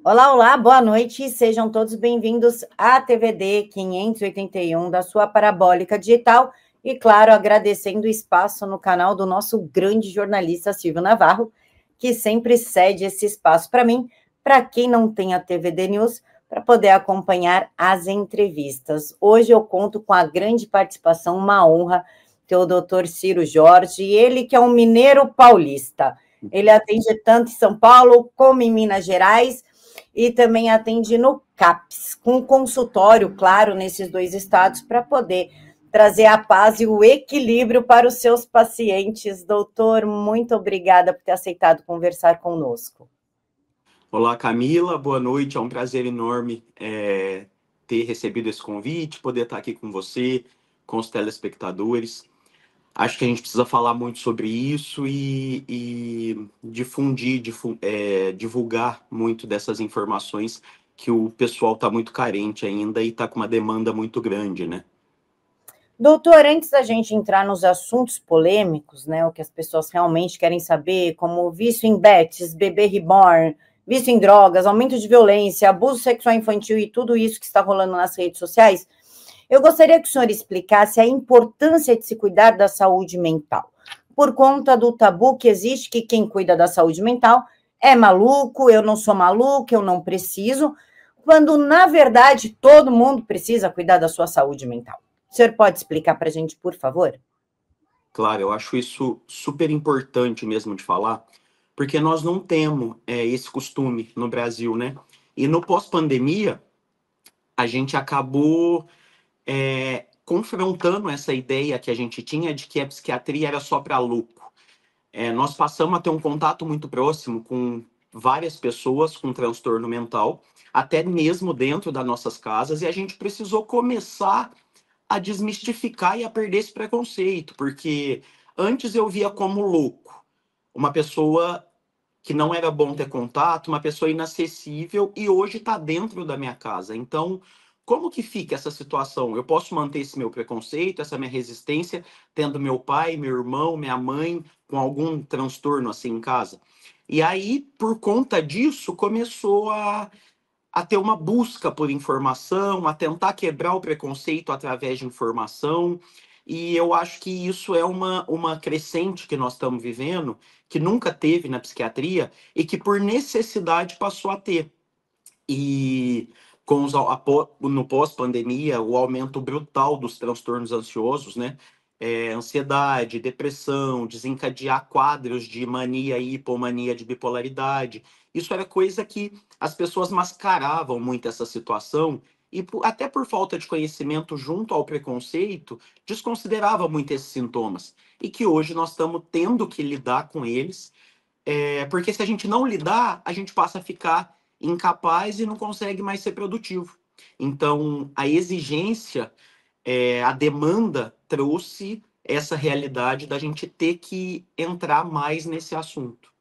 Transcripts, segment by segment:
Olá, olá, boa noite, sejam todos bem-vindos à TVD 581 da sua Parabólica Digital e, claro, agradecendo o espaço no canal do nosso grande jornalista Silvio Navarro, que sempre cede esse espaço para mim, para quem não tem a TVD News, para poder acompanhar as entrevistas. Hoje eu conto com a grande participação, uma honra, ter o doutor Ciro Jorge, ele que é um mineiro paulista. Ele atende tanto em São Paulo como em Minas Gerais, e também atende no CAPS, com consultório, claro, nesses dois estados, para poder trazer a paz e o equilíbrio para os seus pacientes. Doutor, muito obrigada por ter aceitado conversar conosco. Olá, Camila, boa noite, é um prazer enorme ter recebido esse convite, poder estar aqui com você, com os telespectadores. Acho que a gente precisa falar muito sobre isso e divulgar muito dessas informações que o pessoal está muito carente ainda e está com uma demanda muito grande, né? Doutor, antes da gente entrar nos assuntos polêmicos, né, o que as pessoas realmente querem saber, como vício em bets, bebê reborn, vício em drogas, aumento de violência, abuso sexual infantil e tudo isso que está rolando nas redes sociais, eu gostaria que o senhor explicasse a importância de se cuidar da saúde mental, por conta do tabu que existe que quem cuida da saúde mental é maluco, eu não sou maluco, eu não preciso, quando, na verdade, todo mundo precisa cuidar da sua saúde mental. O senhor pode explicar para a gente, por favor? Claro, eu acho isso super importante mesmo de falar, porque nós não temos esse costume no Brasil, né? E no pós-pandemia, a gente acabou confrontando essa ideia que a gente tinha de que a psiquiatria era só para louco. Nós passamos a ter um contato muito próximo com várias pessoas com transtorno mental, até mesmo dentro das nossas casas, e a gente precisou começar a desmistificar e a perder esse preconceito, porque antes eu via como louco, uma pessoa que não era bom ter contato, uma pessoa inacessível, e hoje está dentro da minha casa. Então, como que fica essa situação? Eu posso manter esse meu preconceito, essa minha resistência, tendo meu pai, meu irmão, minha mãe com algum transtorno assim em casa? E aí, por conta disso, começou a ter uma busca por informação, a tentar quebrar o preconceito através de informação. E eu acho que isso é uma crescente que nós estamos vivendo, que nunca teve na psiquiatria e que por necessidade passou a ter. E no pós-pandemia, o aumento brutal dos transtornos ansiosos, né? Ansiedade, depressão, desencadear quadros de mania e hipomania de bipolaridade. Isso era coisa que as pessoas mascaravam muito essa situação e até por falta de conhecimento junto ao preconceito, desconsiderava muito esses sintomas. E que hoje nós estamos tendo que lidar com eles, porque se a gente não lidar, a gente passa a ficar incapaz e não consegue mais ser produtivo. Então, a exigência, a demanda trouxe essa realidade da gente ter que entrar mais nesse assunto.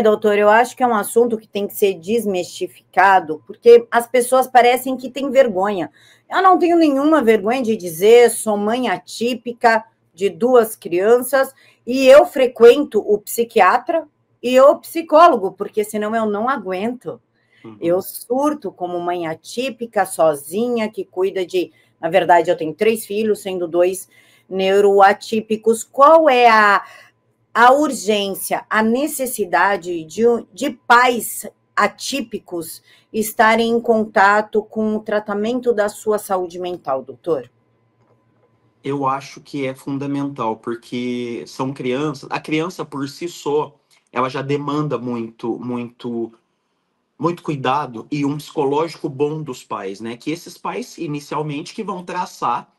Doutor, eu acho que é um assunto que tem que ser desmistificado, porque as pessoas parecem que têm vergonha. Eu não tenho nenhuma vergonha de dizer, sou mãe atípica de 2 crianças e eu frequento o psiquiatra e o psicólogo, porque senão eu não aguento. Uhum. Eu surto como mãe atípica, sozinha, que cuida de... Na verdade, eu tenho 3 filhos, sendo 2 neuroatípicos. Qual é a urgência, a necessidade de pais atípicos estarem em contato com o tratamento da sua saúde mental, doutor? Eu acho que é fundamental, porque são crianças, a criança por si só, ela já demanda muito cuidado e um psicológico bom dos pais, né? Que esses pais, inicialmente, que vão traçar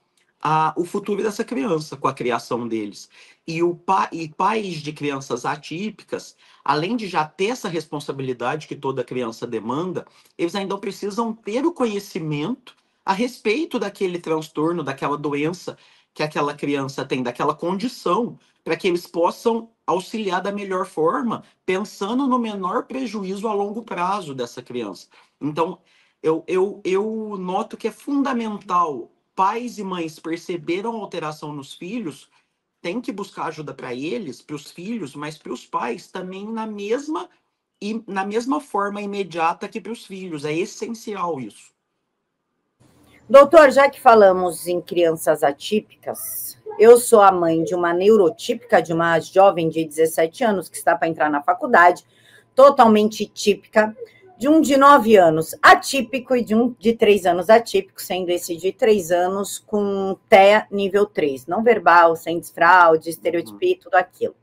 o futuro dessa criança com a criação deles. E pais de crianças atípicas, além de já ter essa responsabilidade que toda criança demanda, eles ainda precisam ter o conhecimento a respeito daquele transtorno, daquela doença que aquela criança tem, daquela condição, para que eles possam auxiliar da melhor forma, pensando no menor prejuízo a longo prazo dessa criança. Então, eu noto que é fundamental pais e mães perceberam a alteração nos filhos, tem que buscar ajuda para eles, para os filhos, mas para os pais também na mesma e na mesma forma imediata que para os filhos. É essencial isso. Doutor, já que falamos em crianças atípicas, eu sou a mãe de uma neurotípica, de uma jovem de 17 anos que está para entrar na faculdade, totalmente típica, de um de 9 anos atípico e de um de 3 anos atípico, sendo esse de 3 anos com TEA nível 3, não verbal, sem desfraude, estereotipia, tudo aquilo.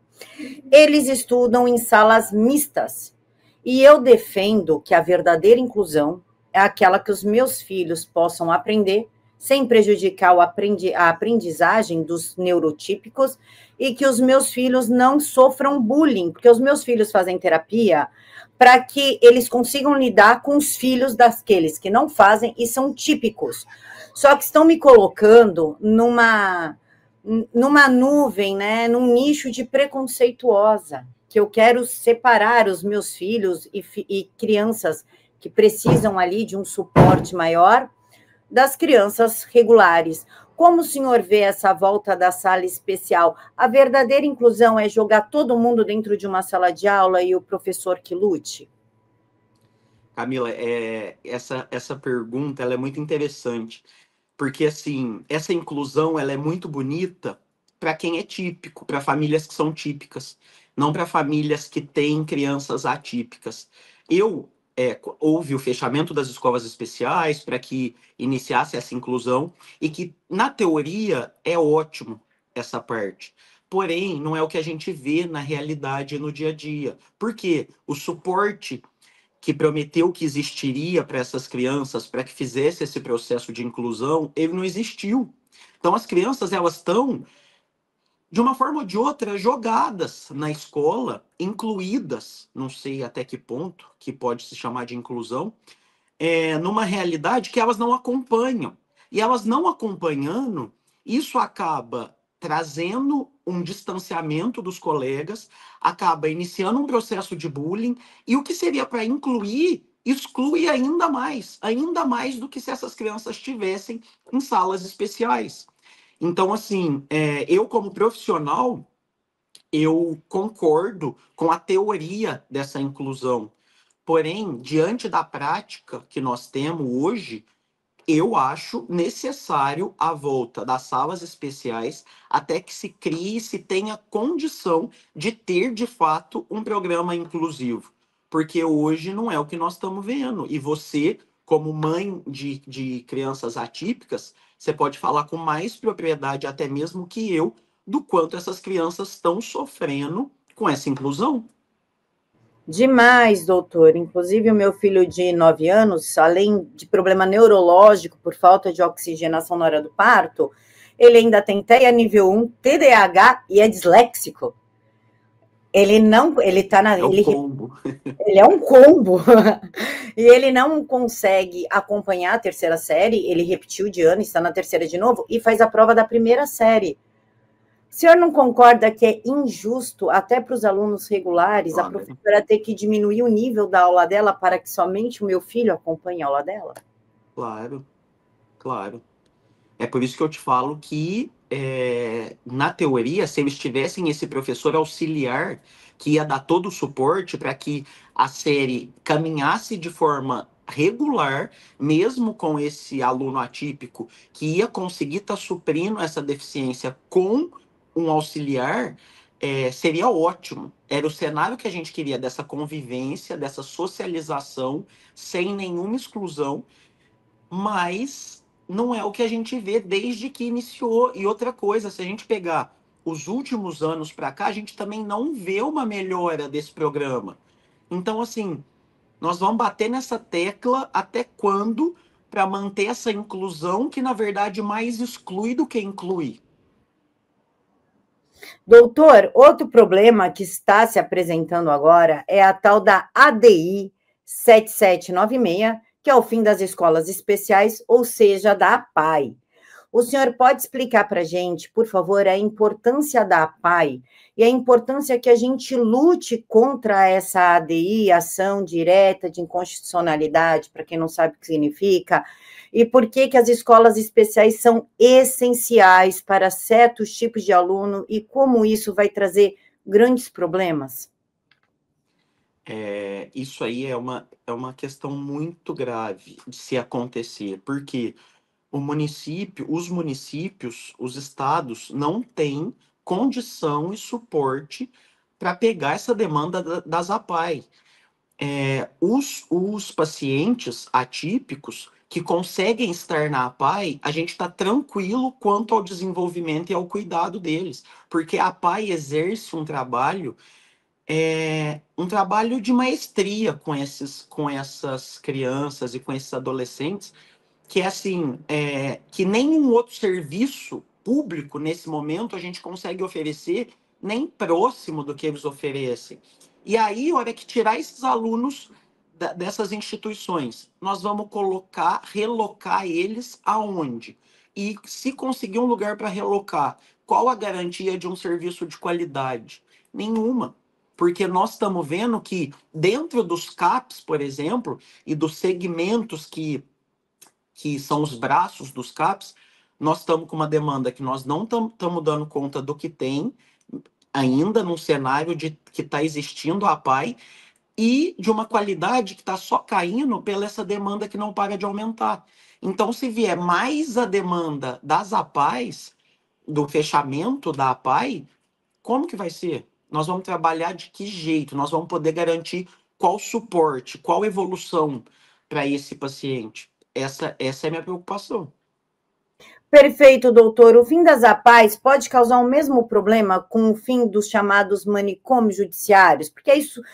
Eles estudam em salas mistas, e eu defendo que a verdadeira inclusão é aquela que os meus filhos possam aprender sem prejudicar a aprendizagem dos neurotípicos e que os meus filhos não sofram bullying, porque os meus filhos fazem terapia para que eles consigam lidar com os filhos daqueles que não fazem e são típicos. Só que estão me colocando numa nuvem, né, num nicho de preconceituosa, que eu quero separar os meus filhos e crianças que precisam ali de um suporte maior, das crianças regulares. Como o senhor vê essa volta da sala especial? A verdadeira inclusão é jogar todo mundo dentro de uma sala de aula e o professor que lute? Camila, essa pergunta ela é muito interessante, porque assim, essa inclusão ela é muito bonita para quem é típico, para famílias que são típicas, não para famílias que têm crianças atípicas. Houve o fechamento das escolas especiais para que iniciasse essa inclusão e que, na teoria, é ótimo essa parte. Porém, não é o que a gente vê na realidade no dia a dia. Por quê? O suporte que prometeu que existiria para essas crianças, para que fizesse esse processo de inclusão, ele não existiu. Então, as crianças, elas estão de uma forma ou de outra, jogadas na escola, incluídas, não sei até que ponto que pode se chamar de inclusão, numa realidade que elas não acompanham. E elas não acompanhando, isso acaba trazendo um distanciamento dos colegas, acaba iniciando um processo de bullying, e o que seria para incluir, exclui ainda mais do que se essas crianças estivessem em salas especiais. Então, assim, eu como profissional, eu concordo com a teoria dessa inclusão. Porém, diante da prática que nós temos hoje, eu acho necessário a volta das salas especiais até que se crie, se tenha condição de ter, de fato, um programa inclusivo. Porque hoje não é o que nós estamos vendo. E você, como mãe de crianças atípicas, você pode falar com mais propriedade, até mesmo que eu, do quanto essas crianças estão sofrendo com essa inclusão. Demais, doutor. Inclusive, o meu filho de 9 anos, além de problema neurológico por falta de oxigenação na hora do parto, ele ainda tem TEA nível 1, TDAH e é disléxico. Ele não, ele tá na, um combo. Ele é um combo. E ele não consegue acompanhar a terceira série, ele repetiu de ano, está na terceira de novo, e faz a prova da primeira série. O senhor não concorda que é injusto, até para os alunos regulares, a professora ter que diminuir o nível da aula dela para que somente o meu filho acompanhe a aula dela? Claro, claro. É por isso que eu te falo que, na teoria, se eles tivessem esse professor auxiliar que ia dar todo o suporte para que a série caminhasse de forma regular, mesmo com esse aluno atípico, que ia conseguir estar suprindo essa deficiência com um auxiliar, seria ótimo. Era o cenário que a gente queria dessa convivência, dessa socialização, sem nenhuma exclusão, mas não é o que a gente vê desde que iniciou. E outra coisa, se a gente pegar os últimos anos para cá, a gente também não vê uma melhora desse programa. Então, assim, nós vamos bater nessa tecla até quando para manter essa inclusão que, na verdade, mais exclui do que inclui. Doutor, outro problema que está se apresentando agora é a tal da ADI 7796, que é o fim das escolas especiais, ou seja, da APAE. O senhor pode explicar para a gente, por favor, a importância da APAE e a importância que a gente lute contra essa ADI, ação direta de inconstitucionalidade, para quem não sabe o que significa, e por que as escolas especiais são essenciais para certos tipos de aluno e como isso vai trazer grandes problemas? Isso aí é uma questão muito grave de se acontecer, porque os municípios, os estados não têm condição e suporte para pegar essa demanda das APAE. Os pacientes atípicos que conseguem estar na APAE, a gente está tranquilo quanto ao desenvolvimento e ao cuidado deles, porque a APAE exerce um trabalho de maestria com essas crianças e com esses adolescentes, que é assim, que nenhum outro serviço público nesse momento a gente consegue oferecer nem próximo do que eles oferecem. E aí, a hora que tirar esses alunos dessas instituições, nós vamos relocar eles aonde? E se conseguir um lugar para relocar, qual a garantia de um serviço de qualidade? Nenhuma. Porque nós estamos vendo que dentro dos CAPs, por exemplo, e dos segmentos que são os braços dos CAPs, nós estamos com uma demanda que nós não estamos dando conta do que tem ainda num cenário de que está existindo a APAE e de uma qualidade que está só caindo pela essa demanda que não para de aumentar. Então, se vier mais a demanda das APAES, do fechamento da APAE, como que vai ser? Nós vamos trabalhar de que jeito? Nós vamos poder garantir qual suporte, qual evolução para esse paciente? Essa é a minha preocupação. Perfeito, doutor. O fim das APAES pode causar o mesmo problema com o fim dos chamados manicômios judiciários? Porque isso, o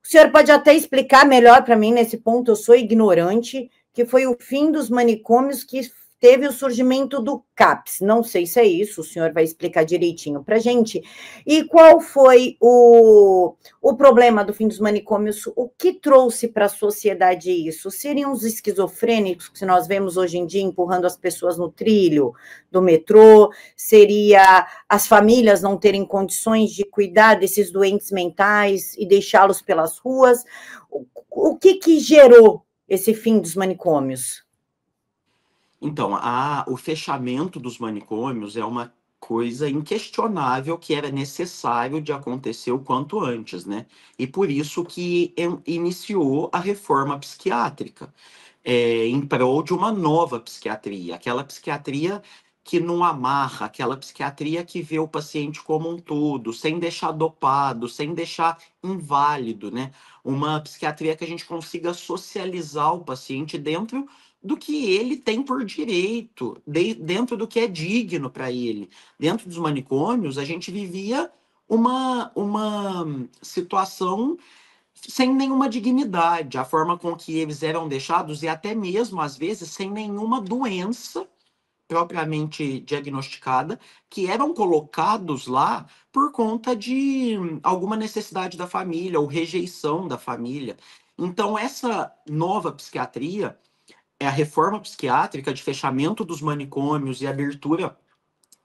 senhor pode até explicar melhor para mim nesse ponto, eu sou ignorante, que foi o fim dos manicômios que teve o surgimento do CAPS. Não sei se é isso, o senhor vai explicar direitinho para a gente. E qual foi o problema do fim dos manicômios? O que trouxe para a sociedade isso? Seriam os esquizofrênicos que nós vemos hoje em dia empurrando as pessoas no trilho do metrô? Seria as famílias não terem condições de cuidar desses doentes mentais e deixá-los pelas ruas? O que gerou esse fim dos manicômios? Então, o fechamento dos manicômios é uma coisa inquestionável que era necessário de acontecer o quanto antes, né? E por isso que iniciou a reforma psiquiátrica, em prol de uma nova psiquiatria, aquela psiquiatria que não amarra, aquela psiquiatria que vê o paciente como um todo, sem deixar dopado, sem deixar inválido, né? Uma psiquiatria que a gente consiga socializar o paciente dentro do que ele tem por direito, dentro do que é digno para ele. Dentro dos manicômios, a gente vivia uma situação sem nenhuma dignidade, a forma com que eles eram deixados e até mesmo, às vezes, sem nenhuma doença propriamente diagnosticada, que eram colocados lá por conta de alguma necessidade da família ou rejeição da família. Então, essa nova psiquiatria a reforma psiquiátrica de fechamento dos manicômios e abertura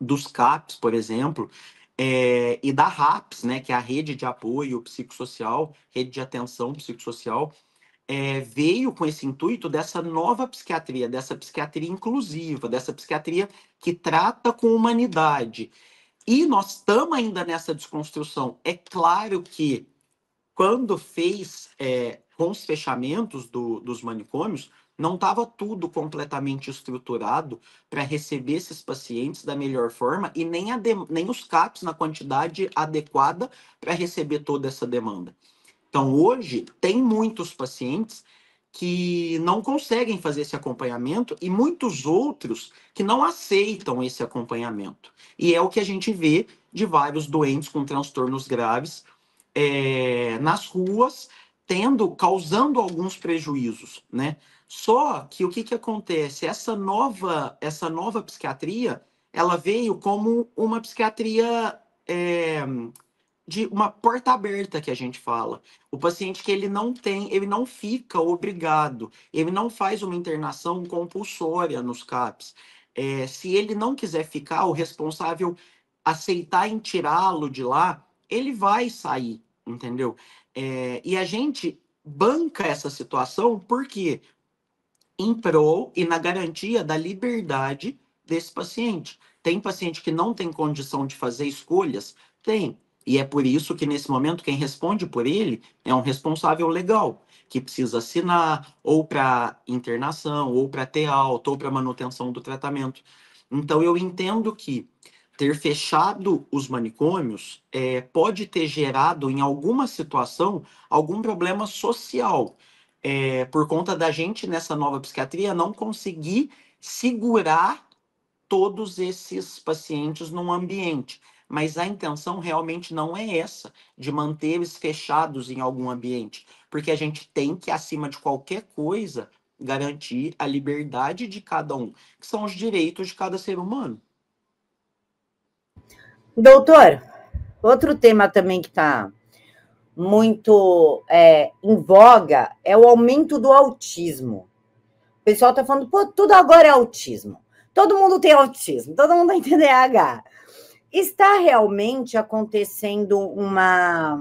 dos CAPs, por exemplo, e da RAPS, né, que é a rede de apoio psicossocial, rede de atenção psicossocial, veio com esse intuito dessa nova psiquiatria, dessa psiquiatria inclusiva, dessa psiquiatria que trata com humanidade. E nós estamos ainda nessa desconstrução. É claro que quando fez com os fechamentos dos manicômios, não estava tudo completamente estruturado para receber esses pacientes da melhor forma e nem os CAPs na quantidade adequada para receber toda essa demanda. Então, hoje, tem muitos pacientes que não conseguem fazer esse acompanhamento e muitos outros que não aceitam esse acompanhamento. E é o que a gente vê de vários doentes com transtornos graves nas ruas, causando alguns prejuízos, né? Só que o que acontece? Essa nova psiquiatria, ela veio como uma psiquiatria de uma porta aberta que a gente fala. O paciente que ele não fica obrigado, ele não faz uma internação compulsória nos CAPs. Se ele não quiser ficar, o responsável aceitar em tirá-lo de lá, ele vai sair, entendeu? E a gente banca essa situação porque em prol e na garantia da liberdade desse paciente. Tem paciente que não tem condição de fazer escolhas? Tem. E é por isso que, nesse momento, quem responde por ele é um responsável legal, que precisa assinar ou para internação, ou para ter alta, ou para manutenção do tratamento. Então, eu entendo que ter fechado os manicômios pode ter gerado, em alguma situação, algum problema social, por conta da gente, nessa nova psiquiatria, não conseguir segurar todos esses pacientes num ambiente. Mas a intenção realmente não é essa, de manter eles fechados em algum ambiente, porque a gente tem que, acima de qualquer coisa, garantir a liberdade de cada um, que são os direitos de cada ser humano. Doutor, outro tema também que está muito em voga é o aumento do autismo. O pessoal está falando, pô, tudo agora é autismo. Todo mundo tem autismo, todo mundo tem TDAH. Está realmente acontecendo uma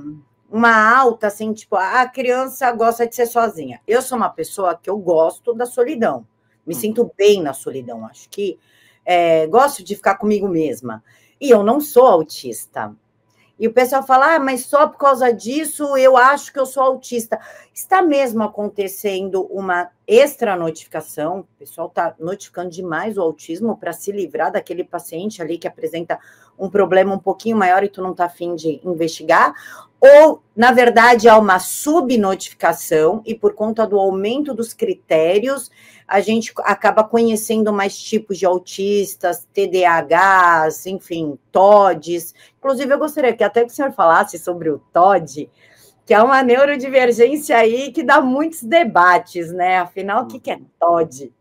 alta, assim, tipo, a criança gosta de ser sozinha. Eu sou uma pessoa que eu gosto da solidão. Me sinto bem na solidão. Acho que gosto de ficar comigo mesma. E eu não sou autista. E o pessoal fala, mas só por causa disso eu acho que eu sou autista. Está mesmo acontecendo uma extra notificação, o pessoal está notificando demais o autismo para se livrar daquele paciente ali que apresenta um problema um pouquinho maior e tu não está afim de investigar, ou, na verdade, há uma subnotificação e por conta do aumento dos critérios, a gente acaba conhecendo mais tipos de autistas, TDAHs, enfim, TODs. Inclusive, eu gostaria que até que o senhor falasse sobre o TOD, que é uma neurodivergência aí que dá muitos debates, né? Afinal, o que é TOD?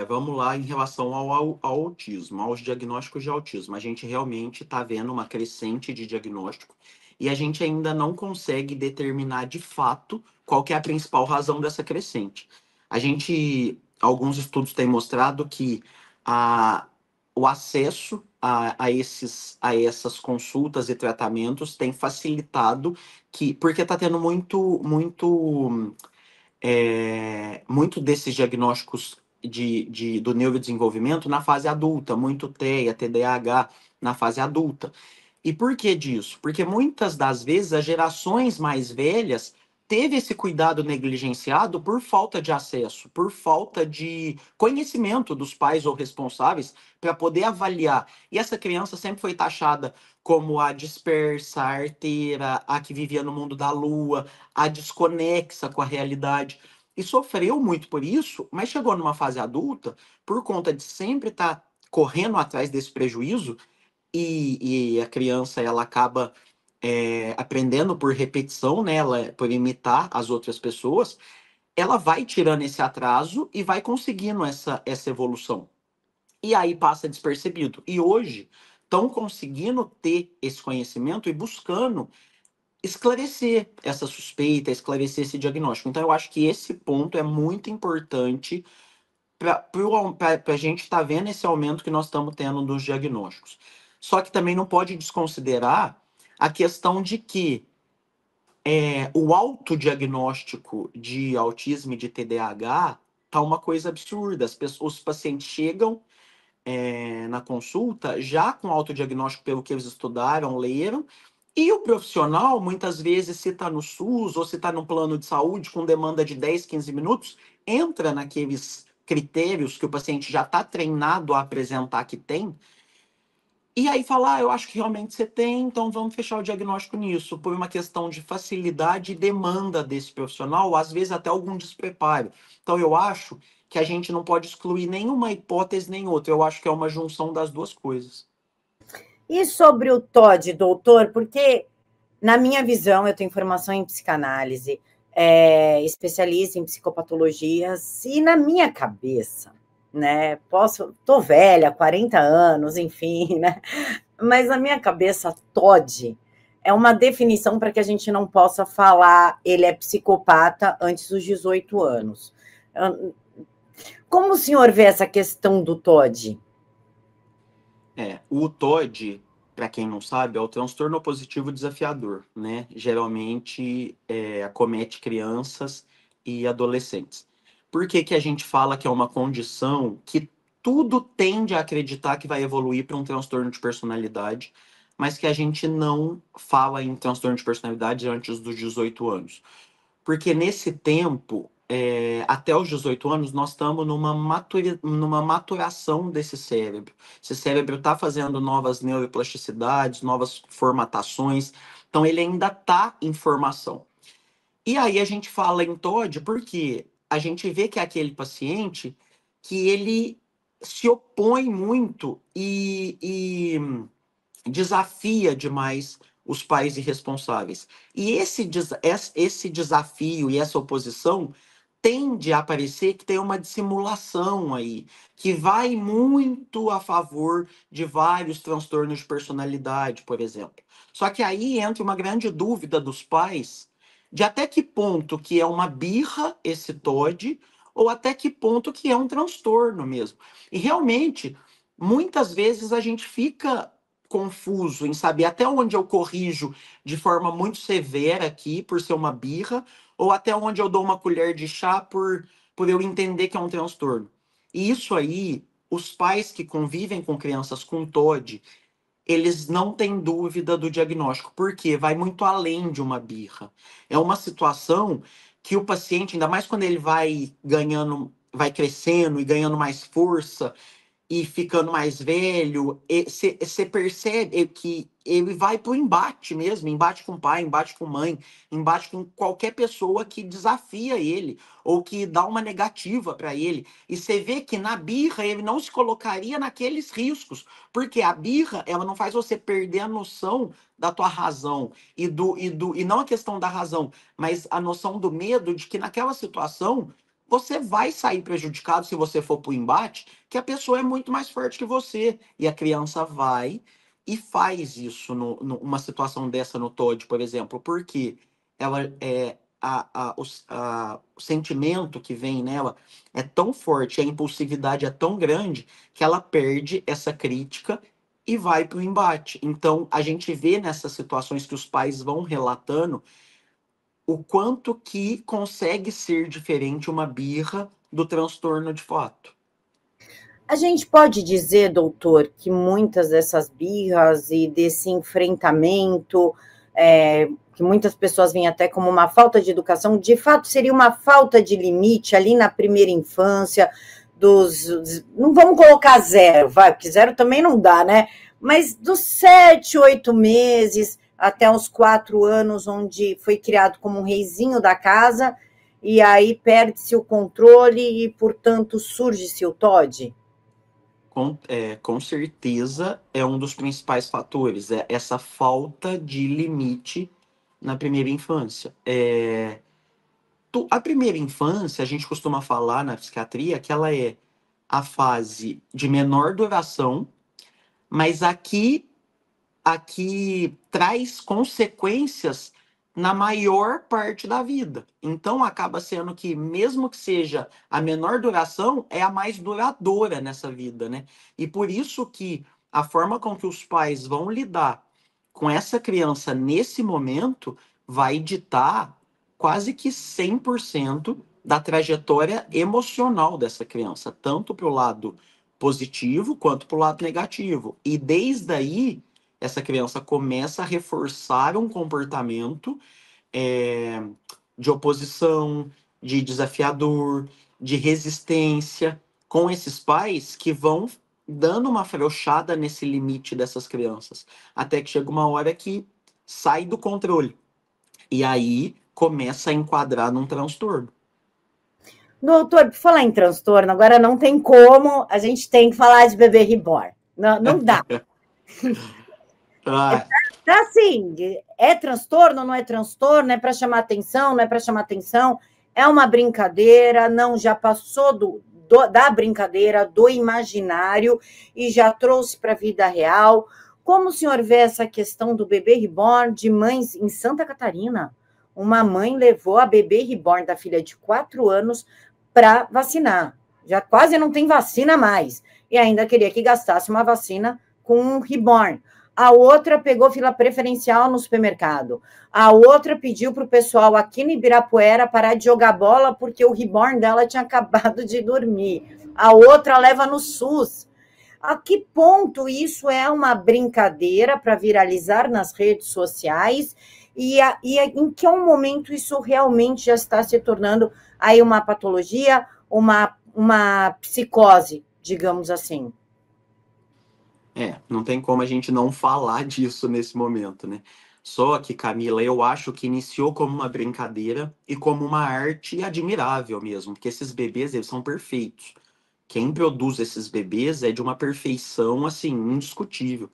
Vamos lá em relação ao autismo, aos diagnósticos de autismo. A gente realmente está vendo uma crescente de diagnóstico e a gente ainda não consegue determinar de fato qual que é a principal razão dessa crescente. Alguns estudos têm mostrado que o acesso a essas consultas e tratamentos tem facilitado porque está tendo muito desses diagnósticos do neurodesenvolvimento na fase adulta, muito TEA, TDAH na fase adulta. E por que disso? Porque muitas das vezes as gerações mais velhas teve esse cuidado negligenciado por falta de acesso, por falta de conhecimento dos pais ou responsáveis para poder avaliar. E essa criança sempre foi taxada como a dispersa, a arteira, a que vivia no mundo da lua, a desconexa com a realidade. E sofreu muito por isso, mas chegou numa fase adulta, por conta de sempre estar correndo atrás desse prejuízo, e a criança ela acaba aprendendo por repetição, né, por imitar as outras pessoas, ela vai tirando esse atraso e vai conseguindo essa evolução. E aí passa despercebido. E hoje estão conseguindo ter esse conhecimento e buscando esclarecer essa suspeita, esclarecer esse diagnóstico. Então, eu acho que esse ponto é muito importante para a gente estar vendo esse aumento que nós estamos tendo dos diagnósticos. Só que também não pode desconsiderar a questão de que o autodiagnóstico de autismo e de TDAH tá uma coisa absurda. Os pacientes chegam na consulta já com autodiagnóstico pelo que eles estudaram, leram, e o profissional, muitas vezes, se está no SUS ou se está no plano de saúde com demanda de 10, 15 minutos, entra naqueles critérios que o paciente já está treinado a apresentar que tem, e aí fala, eu acho que realmente você tem, então vamos fechar o diagnóstico nisso, por uma questão de facilidade e demanda desse profissional, às vezes até algum despreparo. Então eu acho que a gente não pode excluir nenhuma hipótese nem outra, eu acho que é uma junção das duas coisas. E sobre o TOD, doutor, porque na minha visão, eu tenho formação em psicanálise, especialista em psicopatologias, e na minha cabeça, né, tô velha, 40 anos, enfim, né, mas na minha cabeça, TOD é uma definição para que a gente não possa falar ele é psicopata antes dos 18 anos. Como o senhor vê essa questão do TOD? O TOD, para quem não sabe, é o transtorno opositivo desafiador, né? Geralmente acomete crianças e adolescentes. Por que que a gente fala que é uma condição que tudo tende a acreditar que vai evoluir para um transtorno de personalidade mas que a gente não fala em transtorno de personalidade antes dos 18 anos. Porque nesse tempo, até os 18 anos, nós estamos numa maturação desse cérebro. Esse cérebro está fazendo novas neuroplasticidades, novas formatações, então ele ainda está em formação. E aí a gente fala em TOD porque a gente vê que é aquele paciente que ele se opõe muito e desafia demais os pais irresponsáveis. E esse desafio e essa oposição tende a aparecer que tem uma dissimulação aí, que vai muito a favor de vários transtornos de personalidade, por exemplo. Só que aí entra uma grande dúvida dos pais de até que ponto que é uma birra esse TOD, ou até que ponto que é um transtorno mesmo. E realmente, muitas vezes a gente fica confuso em saber até onde eu corrijo de forma muito severa aqui, por ser uma birra, ou até onde eu dou uma colher de chá por eu entender que é um transtorno. E isso aí, os pais que convivem com crianças com TOD, eles não têm dúvida do diagnóstico, porque vai muito além de uma birra. É uma situação que o paciente, ainda mais quando ele vai ganhando, vai crescendo e ganhando mais força, e ficando mais velho, você percebe que ele vai pro embate mesmo, embate com o pai, embate com mãe, embate com qualquer pessoa que desafia ele ou que dá uma negativa para ele. E você vê que na birra ele não se colocaria naqueles riscos, porque a birra, ela não faz você perder a noção da tua razão e não a questão da razão, mas a noção do medo de que naquela situação você vai sair prejudicado se você for para o embate, que a pessoa é muito mais forte que você. E a criança vai e faz isso numa situação dessa no TOD, por exemplo, porque ela o sentimento que vem nela é tão forte, a impulsividade é tão grande, que ela perde essa crítica e vai para o embate. Então, a gente vê nessas situações que os pais vão relatando o quanto que consegue ser diferente uma birra do transtorno de fato. A gente pode dizer, doutor, que muitas dessas birras e desse enfrentamento, que muitas pessoas veem até como uma falta de educação, de fato seria uma falta de limite ali na primeira infância, não vamos colocar zero, vai, porque zero também não dá, né? Mas dos 7, 8 meses até os 4 anos, onde foi criado como um reizinho da casa, e aí perde-se o controle e, portanto, surge-se o TOD? Com certeza é um dos principais fatores, é essa falta de limite na primeira infância. A primeira infância, a gente costuma falar na psiquiatria que ela é a fase de menor duração, mas aqui traz consequências na maior parte da vida. Então, acaba sendo que, mesmo que seja a menor duração, é a mais duradoura nessa vida, né? E por isso que a forma com que os pais vão lidar com essa criança nesse momento vai ditar quase que 100% da trajetória emocional dessa criança, tanto para o lado positivo quanto para o lado negativo. E desde aí, essa criança começa a reforçar um comportamento de oposição, de desafiador, de resistência com esses pais que vão dando uma afrouxada nesse limite dessas crianças, até que chega uma hora que sai do controle. E aí começa a enquadrar num transtorno. Doutor, por falar em transtorno, agora não tem como, a gente tem que falar de bebê reborn. Não, não dá. Assim, é transtorno, não é transtorno, é para chamar atenção, não é para chamar atenção, é uma brincadeira, não, já passou da brincadeira, do imaginário e já trouxe para a vida real. Como o senhor vê essa questão do bebê reborn de mães em Santa Catarina? Uma mãe levou a bebê reborn da filha de 4 anos para vacinar. Já quase não tem vacina mais. E ainda queria que gastasse uma vacina com um reborn. A outra pegou fila preferencial no supermercado. A outra pediu para o pessoal aqui no Ibirapuera parar de jogar bola porque o reborn dela tinha acabado de dormir. A outra leva no SUS. A que ponto isso é uma brincadeira para viralizar nas redes sociais e em que momento isso realmente já está se tornando aí uma patologia, uma psicose, digamos assim? Não tem como a gente não falar disso nesse momento, né? Só que, Camila, eu acho que iniciou como uma brincadeira e como uma arte admirável mesmo, porque esses bebês, eles são perfeitos. Quem produz esses bebês é de uma perfeição, assim, indiscutível.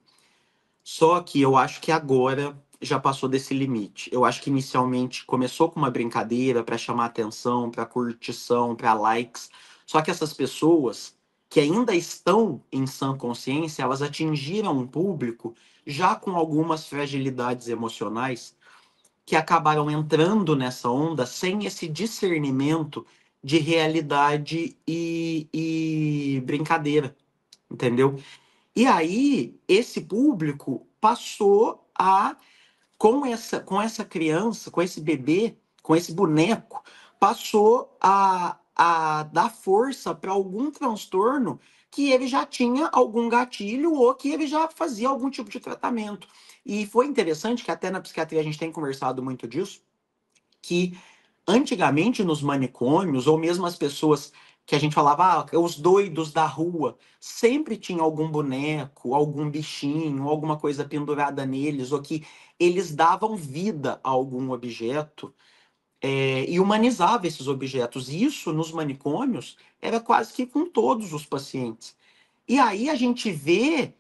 Só que eu acho que agora já passou desse limite. Eu acho que inicialmente começou com uma brincadeira para chamar atenção, para curtição, para likes. Só que essas pessoas que ainda estão em sã consciência, elas atingiram um público já com algumas fragilidades emocionais que acabaram entrando nessa onda sem esse discernimento de realidade e brincadeira, entendeu? E aí, esse público passou a, com essa criança, com esse bebê, com esse boneco, passou a dar força para algum transtorno que ele já tinha algum gatilho ou que ele já fazia algum tipo de tratamento. E foi interessante que até na psiquiatria a gente tem conversado muito disso, que antigamente nos manicômios, ou mesmo as pessoas que a gente falava, os doidos da rua, sempre tinha algum boneco, algum bichinho, alguma coisa pendurada neles, ou que eles davam vida a algum objeto, e humanizava esses objetos. Isso nos manicômios era quase que com todos os pacientes. E aí a gente vê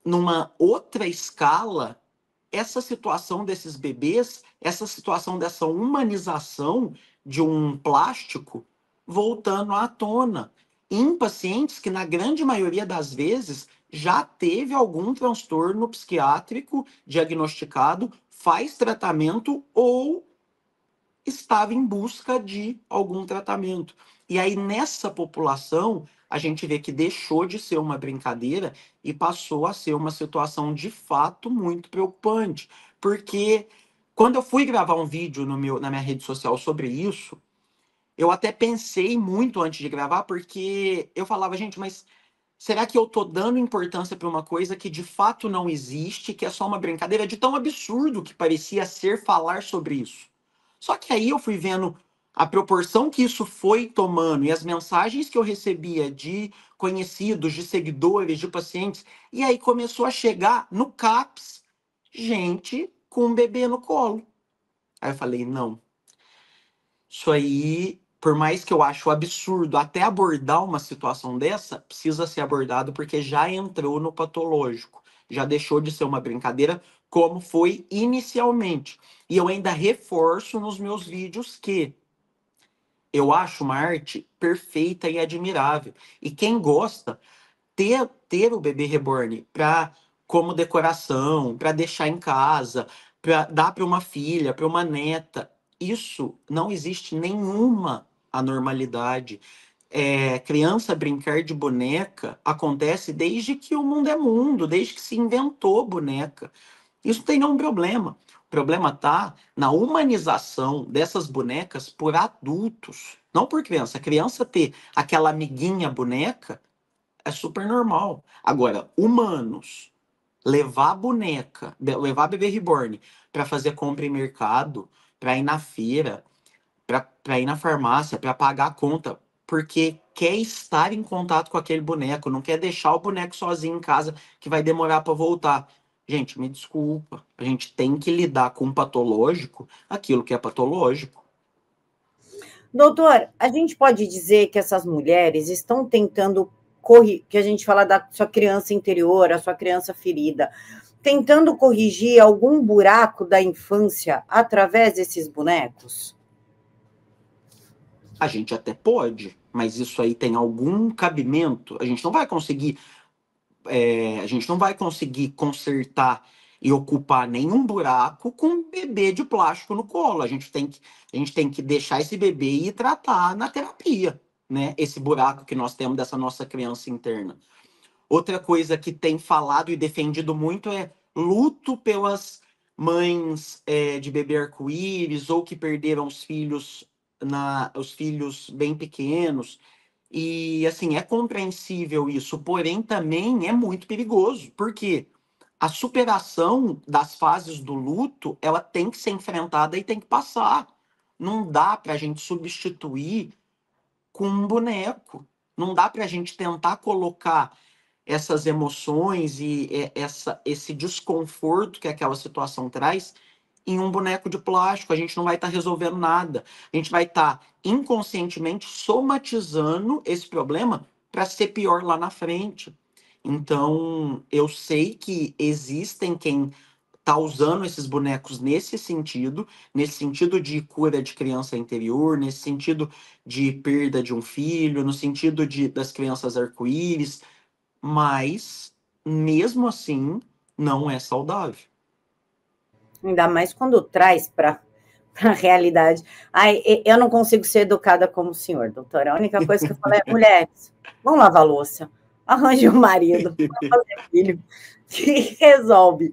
numa outra escala essa situação desses bebês, essa situação dessa humanização de um plástico voltando à tona em pacientes que, na grande maioria das vezes, já teve algum transtorno psiquiátrico diagnosticado, faz tratamento ou estava em busca de algum tratamento. E aí, nessa população, a gente vê que deixou de ser uma brincadeira e passou a ser uma situação de fato muito preocupante. Porque quando eu fui gravar um vídeo na minha rede social sobre isso, eu até pensei muito antes de gravar, porque eu falava, gente, mas será que eu tô dando importância para uma coisa que de fato não existe, que é só uma brincadeira, de tão absurdo que parecia ser falar sobre isso? Só que aí eu fui vendo a proporção que isso foi tomando e as mensagens que eu recebia de conhecidos, de seguidores, de pacientes, e aí começou a chegar no CAPS gente com um bebê no colo. Aí eu falei, não, isso aí, por mais que eu acho absurdo até abordar uma situação dessa, precisa ser abordado porque já entrou no patológico, já deixou de ser uma brincadeira como foi inicialmente. E eu ainda reforço nos meus vídeos que eu acho uma arte perfeita e admirável. E quem gosta, ter o bebê reborn para como decoração, para deixar em casa, para dar para uma filha, para uma neta, isso não existe nenhuma anormalidade. Criança brincar de boneca acontece desde que o mundo é mundo, desde que se inventou boneca. Isso não tem nenhum problema. O problema está na humanização dessas bonecas por adultos, não por criança. A criança ter aquela amiguinha boneca é super normal. Agora, humanos, levar boneca, levar bebê reborn para fazer compra em mercado, para ir na feira, para ir na farmácia, para pagar a conta, porque quer estar em contato com aquele boneco, não quer deixar o boneco sozinho em casa que vai demorar para voltar. Gente, me desculpa, a gente tem que lidar com o patológico, aquilo que é patológico. Doutor, a gente pode dizer que essas mulheres estão tentando que a gente fala da sua criança interior, a sua criança ferida, tentando corrigir algum buraco da infância através desses bonecos? A gente até pode, mas isso aí tem algum cabimento? A gente não vai conseguir consertar e ocupar nenhum buraco com um bebê de plástico no colo. A gente tem que deixar esse bebê e tratar na terapia, né? Esse buraco que nós temos dessa nossa criança interna. Outra coisa que tem falado e defendido muito é luto pelas mães de bebê arco-íris ou que perderam os filhos bem pequenos. E, assim, é compreensível isso, porém também é muito perigoso, porque a superação das fases do luto, ela tem que ser enfrentada e tem que passar. Não dá para a gente substituir com um boneco. Não dá para a gente tentar colocar essas emoções e esse desconforto que aquela situação traz em um boneco de plástico. A gente não vai estar resolvendo nada. A gente vai estar inconscientemente somatizando esse problema para ser pior lá na frente. Então, eu sei que existem quem está usando esses bonecos nesse sentido de cura de criança interior, nesse sentido de perda de um filho, no sentido das crianças arco-íris, mas mesmo assim não é saudável. Ainda mais quando traz para a realidade. Ai, eu não consigo ser educada como o senhor, doutora. A única coisa que eu falo é, mulheres, vão lavar a louça, arranje um marido, vão fazer filho, que resolve.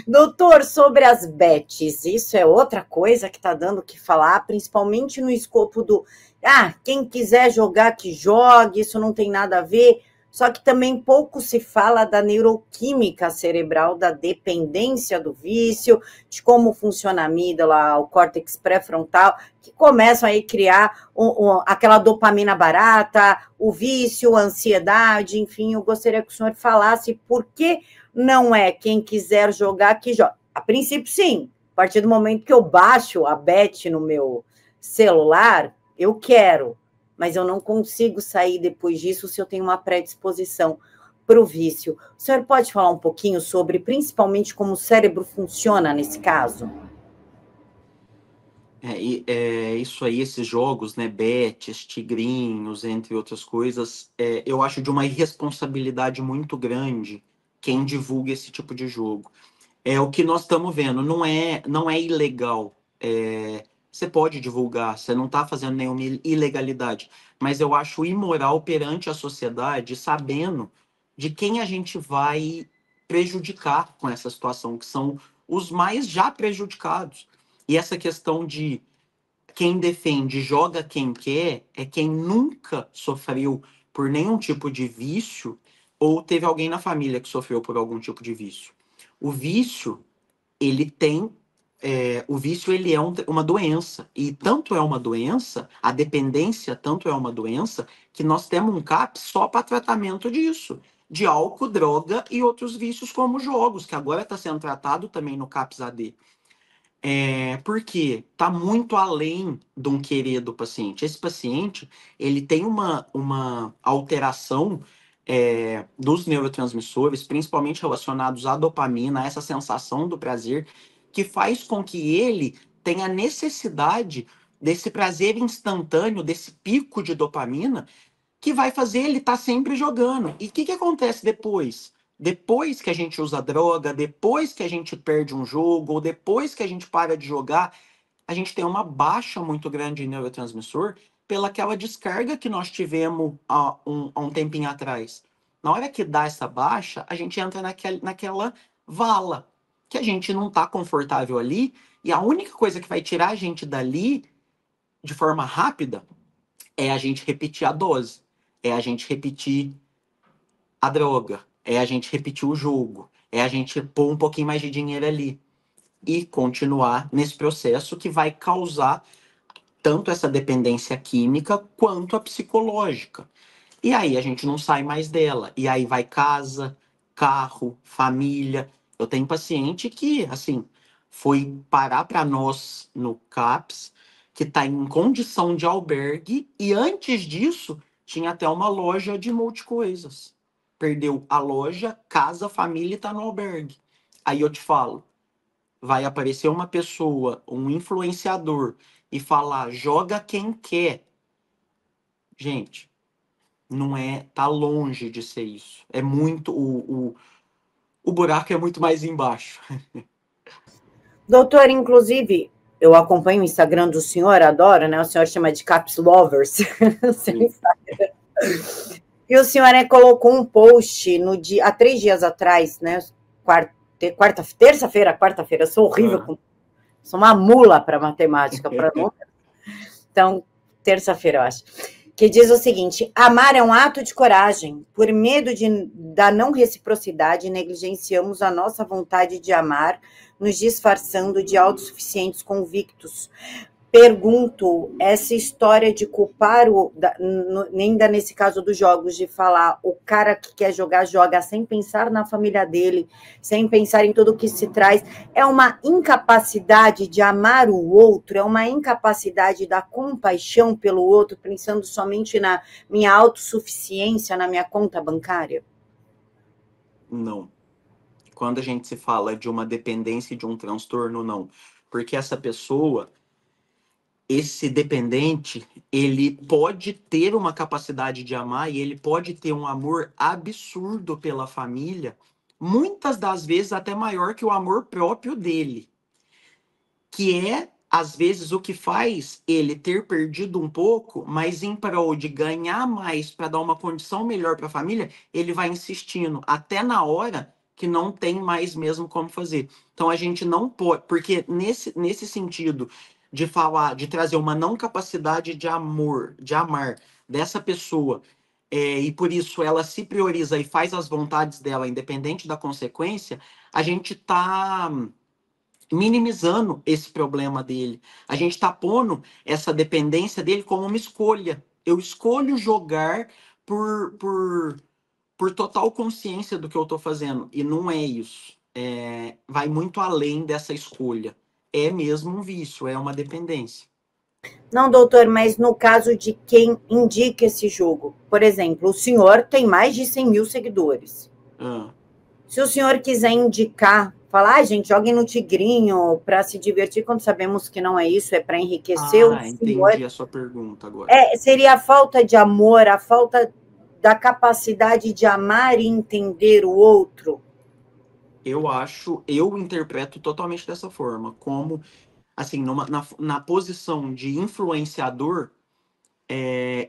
Doutor, sobre as bets, isso é outra coisa que está dando o que falar, principalmente no escopo do, quem quiser jogar, que jogue, isso não tem nada a ver. Só que também pouco se fala da neuroquímica cerebral, da dependência do vício, de como funciona a amígdala, o córtex pré-frontal, que começam aí a criar aquela dopamina barata, o vício, a ansiedade, enfim, eu gostaria que o senhor falasse por que não é quem quiser jogar que joga. A princípio, sim. A partir do momento que eu baixo a bet no meu celular, eu quero. Mas eu não consigo sair depois disso se eu tenho uma predisposição para o vício. O senhor pode falar um pouquinho sobre, principalmente, como o cérebro funciona nesse caso? Isso aí, esses jogos, né, bets, tigrinhos, entre outras coisas, eu acho de uma irresponsabilidade muito grande quem divulga esse tipo de jogo. É o que nós estamos vendo, não é ilegal. Você pode divulgar, você não está fazendo nenhuma ilegalidade, mas eu acho imoral perante a sociedade, sabendo de quem a gente vai prejudicar com essa situação, que são os mais já prejudicados. E essa questão de quem defende joga quem quer é quem nunca sofreu por nenhum tipo de vício ou teve alguém na família que sofreu por algum tipo de vício. O vício, ele tem o vício ele é uma doença. E tanto é uma doença, a dependência tanto é uma doença, que nós temos um CAPS só para tratamento disso. De álcool, droga e outros vícios como jogos, que agora está sendo tratado também no CAPS AD. Porque está muito além de um querer do paciente. Esse paciente ele tem uma alteração dos neurotransmissores, principalmente relacionados à dopamina, a essa sensação do prazer, que faz com que ele tenha necessidade desse prazer instantâneo, desse pico de dopamina, que vai fazer ele estar sempre jogando. E o que acontece depois? Depois que a gente usa droga, depois que a gente perde um jogo, ou depois que a gente para de jogar, a gente tem uma baixa muito grande de neurotransmissor pelaquela descarga que nós tivemos há um tempinho atrás. Na hora que dá essa baixa, a gente entra naquela vala, que a gente não está confortável ali, e a única coisa que vai tirar a gente dali de forma rápida é a gente repetir a dose, é a gente repetir a droga, é a gente repetir o jogo, é a gente pôr um pouquinho mais de dinheiro ali e continuar nesse processo que vai causar tanto essa dependência química quanto a psicológica. E aí a gente não sai mais dela. E aí vai casa, carro, família. Eu tenho paciente que, assim, foi parar para nós no CAPS, que está em condição de albergue, e antes disso tinha até uma loja de multicoisas. Perdeu a loja, casa, família e está no albergue. Aí eu te falo, vai aparecer uma pessoa, um influenciador, e falar, joga quem quer. Gente, não é, tá longe de ser isso. É muito, o buraco é muito mais embaixo. Doutor, inclusive, eu acompanho o Instagram do senhor, adoro, né? O senhor chama de Caps Lovers. E o senhor colocou um post há 3 dias atrás, né? Terça-feira, quarta-feira. Eu sou horrível, sou uma mula para matemática, para números. Então, terça-feira, eu acho. que diz o seguinte: amar é um ato de coragem. Por medo da não reciprocidade, negligenciamos a nossa vontade de amar, nos disfarçando de autossuficientes convictos. Pergunto, essa história de culpar, ainda nesse caso dos jogos, de falar o cara que quer jogar, joga sem pensar na família dele, sem pensar em tudo o que se traz, é uma incapacidade de amar o outro, é uma incapacidade da compaixão pelo outro, pensando somente na minha autossuficiência, na minha conta bancária? Não. Quando a gente se fala de uma dependência e de um transtorno, não. Porque essa pessoa, esse dependente, ele pode ter uma capacidade de amar e ele pode ter um amor absurdo pela família, muitas das vezes até maior que o amor próprio dele, que é, às vezes, o que faz ele ter perdido um pouco, mas em prol de ganhar mais para dar uma condição melhor para a família, ele vai insistindo até na hora que não tem mais mesmo como fazer. Então a gente não pode, porque nesse sentido de falar, de trazer uma não capacidade de amor, de amar dessa pessoa, e por isso ela se prioriza e faz as vontades dela, independente da consequência, a gente está minimizando esse problema dele. A gente está pondo essa dependência dele como uma escolha. Eu escolho jogar por total consciência do que eu estou fazendo. E não é isso. Vai muito além dessa escolha. É mesmo um vício, é uma dependência. Não, doutor, mas no caso de quem indica esse jogo, por exemplo, o senhor tem mais de 100 mil seguidores. Ah. Se o senhor quiser indicar, falar, gente, joguem no Tigrinho para se divertir, quando sabemos que não é isso, é para enriquecer o senhor. Entendi a sua pergunta agora. Seria a falta de amor, a falta da capacidade de amar e entender o outro? Eu interpreto totalmente dessa forma, como, assim, na posição de influenciador,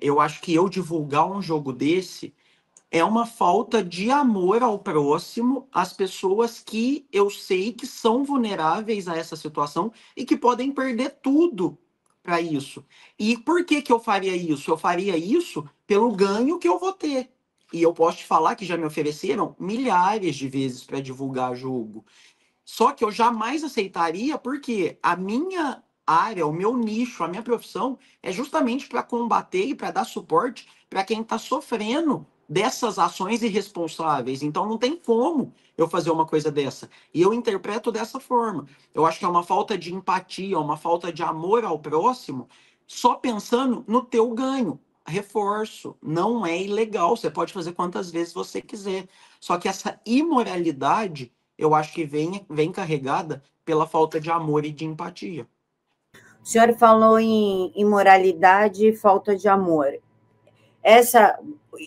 eu acho que eu divulgar um jogo desse é uma falta de amor ao próximo, às pessoas que eu sei que são vulneráveis a essa situação e que podem perder tudo para isso. E por que que eu faria isso? Eu faria isso pelo ganho que eu vou ter. E eu posso te falar que já me ofereceram milhares de vezes para divulgar jogo. Só que eu jamais aceitaria porque a minha área, o meu nicho, a minha profissão é justamente para combater e para dar suporte para quem está sofrendo dessas ações irresponsáveis. Então não tem como eu fazer uma coisa dessa. E eu interpreto dessa forma. Eu acho que é uma falta de empatia, uma falta de amor ao próximo, só pensando no teu ganho. Reforço, não é ilegal, você pode fazer quantas vezes você quiser. Só que essa imoralidade eu acho que vem carregada pela falta de amor e de empatia. O senhor falou em imoralidade e falta de amor.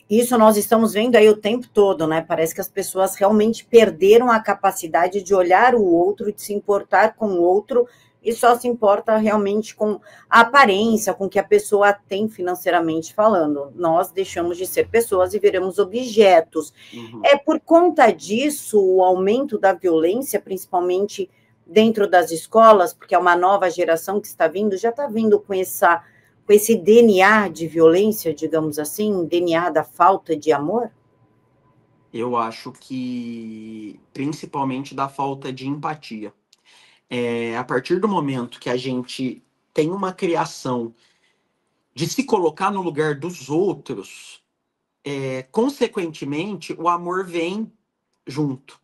Isso nós estamos vendo aí o tempo todo, né? Parece que as pessoas realmente perderam a capacidade de olhar o outro, de se importar com o outro, e só se importa realmente com a aparência, com o que a pessoa tem financeiramente falando. Nós deixamos de ser pessoas e viramos objetos. Uhum. É por conta disso o aumento da violência, principalmente dentro das escolas, porque é uma nova geração que está vindo, já está vindo com esse DNA de violência, digamos assim, DNA da falta de amor? Eu acho que principalmente da falta de empatia. A partir do momento que a gente tem uma criação de se colocar no lugar dos outros, consequentemente, o amor vem junto.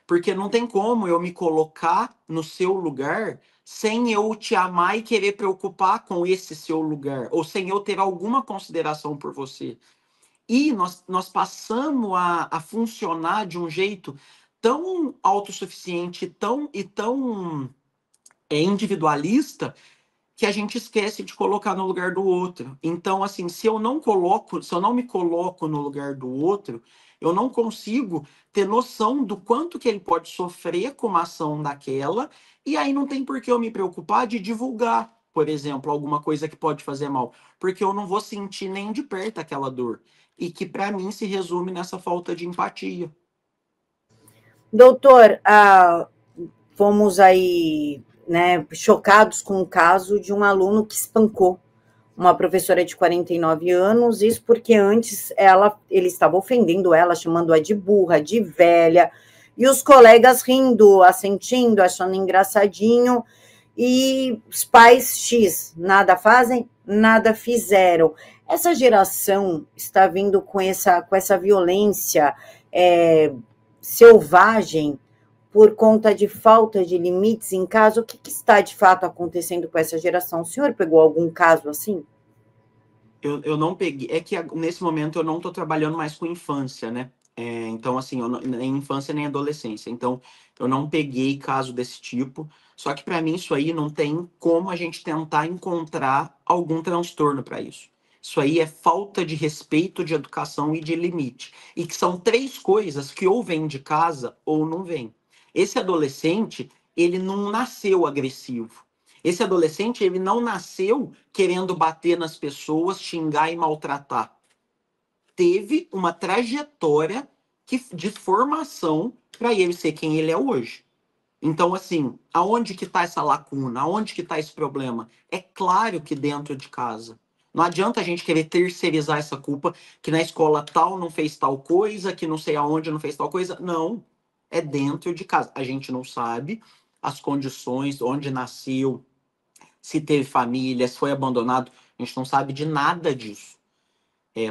Porque não tem como eu me colocar no seu lugar sem eu te amar e querer preocupar com esse seu lugar, ou sem eu ter alguma consideração por você. E nós passamos a funcionar de um jeito tão autossuficiente tão individualista que a gente esquece de colocar no lugar do outro. Então, assim, se eu não me coloco no lugar do outro, eu não consigo ter noção do quanto que ele pode sofrer com uma ação daquela, e aí não tem por que eu me preocupar de divulgar, por exemplo, alguma coisa que pode fazer mal, porque eu não vou sentir nem de perto aquela dor, e que para mim se resume nessa falta de empatia. Doutor, fomos aí, né, chocados com o caso de um aluno que espancou uma professora de 49 anos, isso porque antes ele estava ofendendo ela, chamando-a de burra, de velha, e os colegas rindo, assentindo, achando engraçadinho, e os pais X nada fazem, nada fizeram. Essa geração está vindo com essa violência selvagem por conta de falta de limites em casa. O que está de fato acontecendo com essa geração? O senhor pegou algum caso assim? Eu não peguei, é que nesse momento eu não estou trabalhando mais com infância, né? Então, assim, nem infância nem adolescência. Então, eu não peguei caso desse tipo. Só que para mim isso aí não tem como a gente tentar encontrar algum transtorno para isso. Isso aí é falta de respeito, de educação e de limite. E que são três coisas que ou vêm de casa ou não vêm. Esse adolescente, ele não nasceu agressivo. Esse adolescente, ele não nasceu querendo bater nas pessoas, xingar e maltratar. Teve uma trajetória de formação para ele ser quem ele é hoje. Então, assim, aonde que está essa lacuna? Aonde que está esse problema? É claro que dentro de casa. Não adianta a gente querer terceirizar essa culpa, que na escola tal não fez tal coisa, que não sei aonde não fez tal coisa. Não, é dentro de casa. A gente não sabe as condições, onde nasceu, se teve família, se foi abandonado. A gente não sabe de nada disso.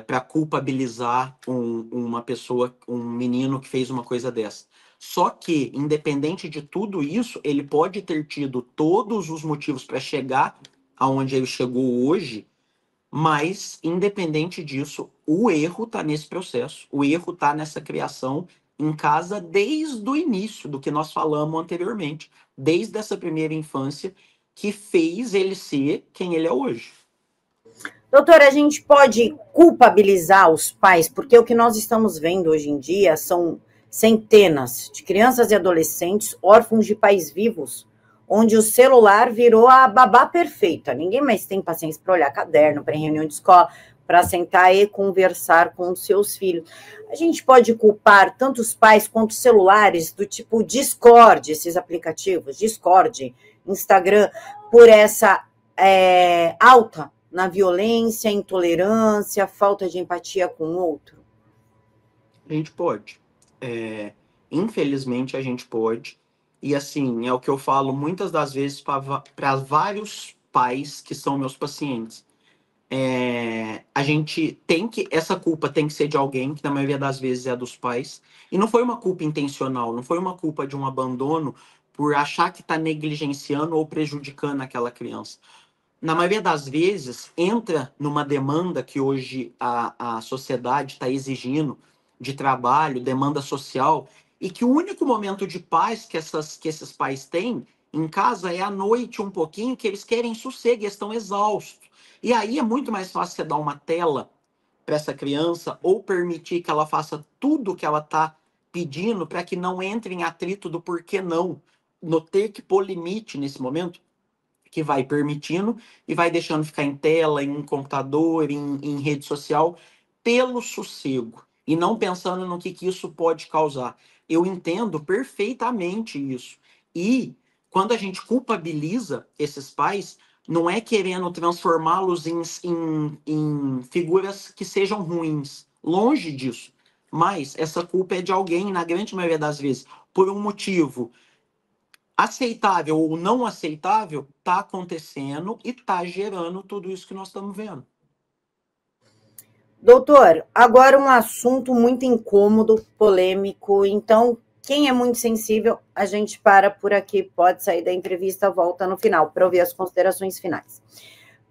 Para culpabilizar uma pessoa, um menino que fez uma coisa dessa. Só que, independente de tudo isso, ele pode ter tido todos os motivos para chegar aonde ele chegou hoje, mas, independente disso, o erro está nesse processo, o erro está nessa criação em casa desde o início do que nós falamos anteriormente, desde essa primeira infância que fez ele ser quem ele é hoje. Doutora, a gente pode culpabilizar os pais, porque o que nós estamos vendo hoje em dia são centenas de crianças e adolescentes órfãos de pais vivos, onde o celular virou a babá perfeita. Ninguém mais tem paciência para olhar caderno, para reunião de escola, para sentar e conversar com os seus filhos. A gente pode culpar tanto os pais quanto os celulares, do tipo Discord, esses aplicativos, Discord, Instagram, por essa alta na violência, intolerância, falta de empatia com o outro? A gente pode. Infelizmente, a gente pode. E, assim, é o que eu falo muitas das vezes para vários pais que são meus pacientes. A gente tem que... Essa culpa tem que ser de alguém, que na maioria das vezes é dos pais. E não foi uma culpa intencional, não foi uma culpa de um abandono por achar que está negligenciando ou prejudicando aquela criança. Na maioria das vezes, entra numa demanda que hoje a sociedade está exigindo de trabalho, demanda social, e que o único momento de paz que esses pais têm em casa é à noite um pouquinho, que eles querem sossego, eles estão exaustos. E aí é muito mais fácil você dar uma tela para essa criança ou permitir que ela faça tudo o que ela está pedindo para que não entre em atrito do porquê não, no ter que pôr limite nesse momento, que vai permitindo e vai deixando ficar em tela, em computador, em rede social, pelo sossego, e não pensando no que isso pode causar. Eu entendo perfeitamente isso. E quando a gente culpabiliza esses pais, não é querendo transformá-los em figuras que sejam ruins. Longe disso. Mas essa culpa é de alguém, na grande maioria das vezes, por um motivo aceitável ou não aceitável, está acontecendo e está gerando tudo isso que nós estamos vendo. Doutor, agora um assunto muito incômodo, polêmico, então quem é muito sensível, a gente para por aqui, pode sair da entrevista, volta no final, para ouvir as considerações finais.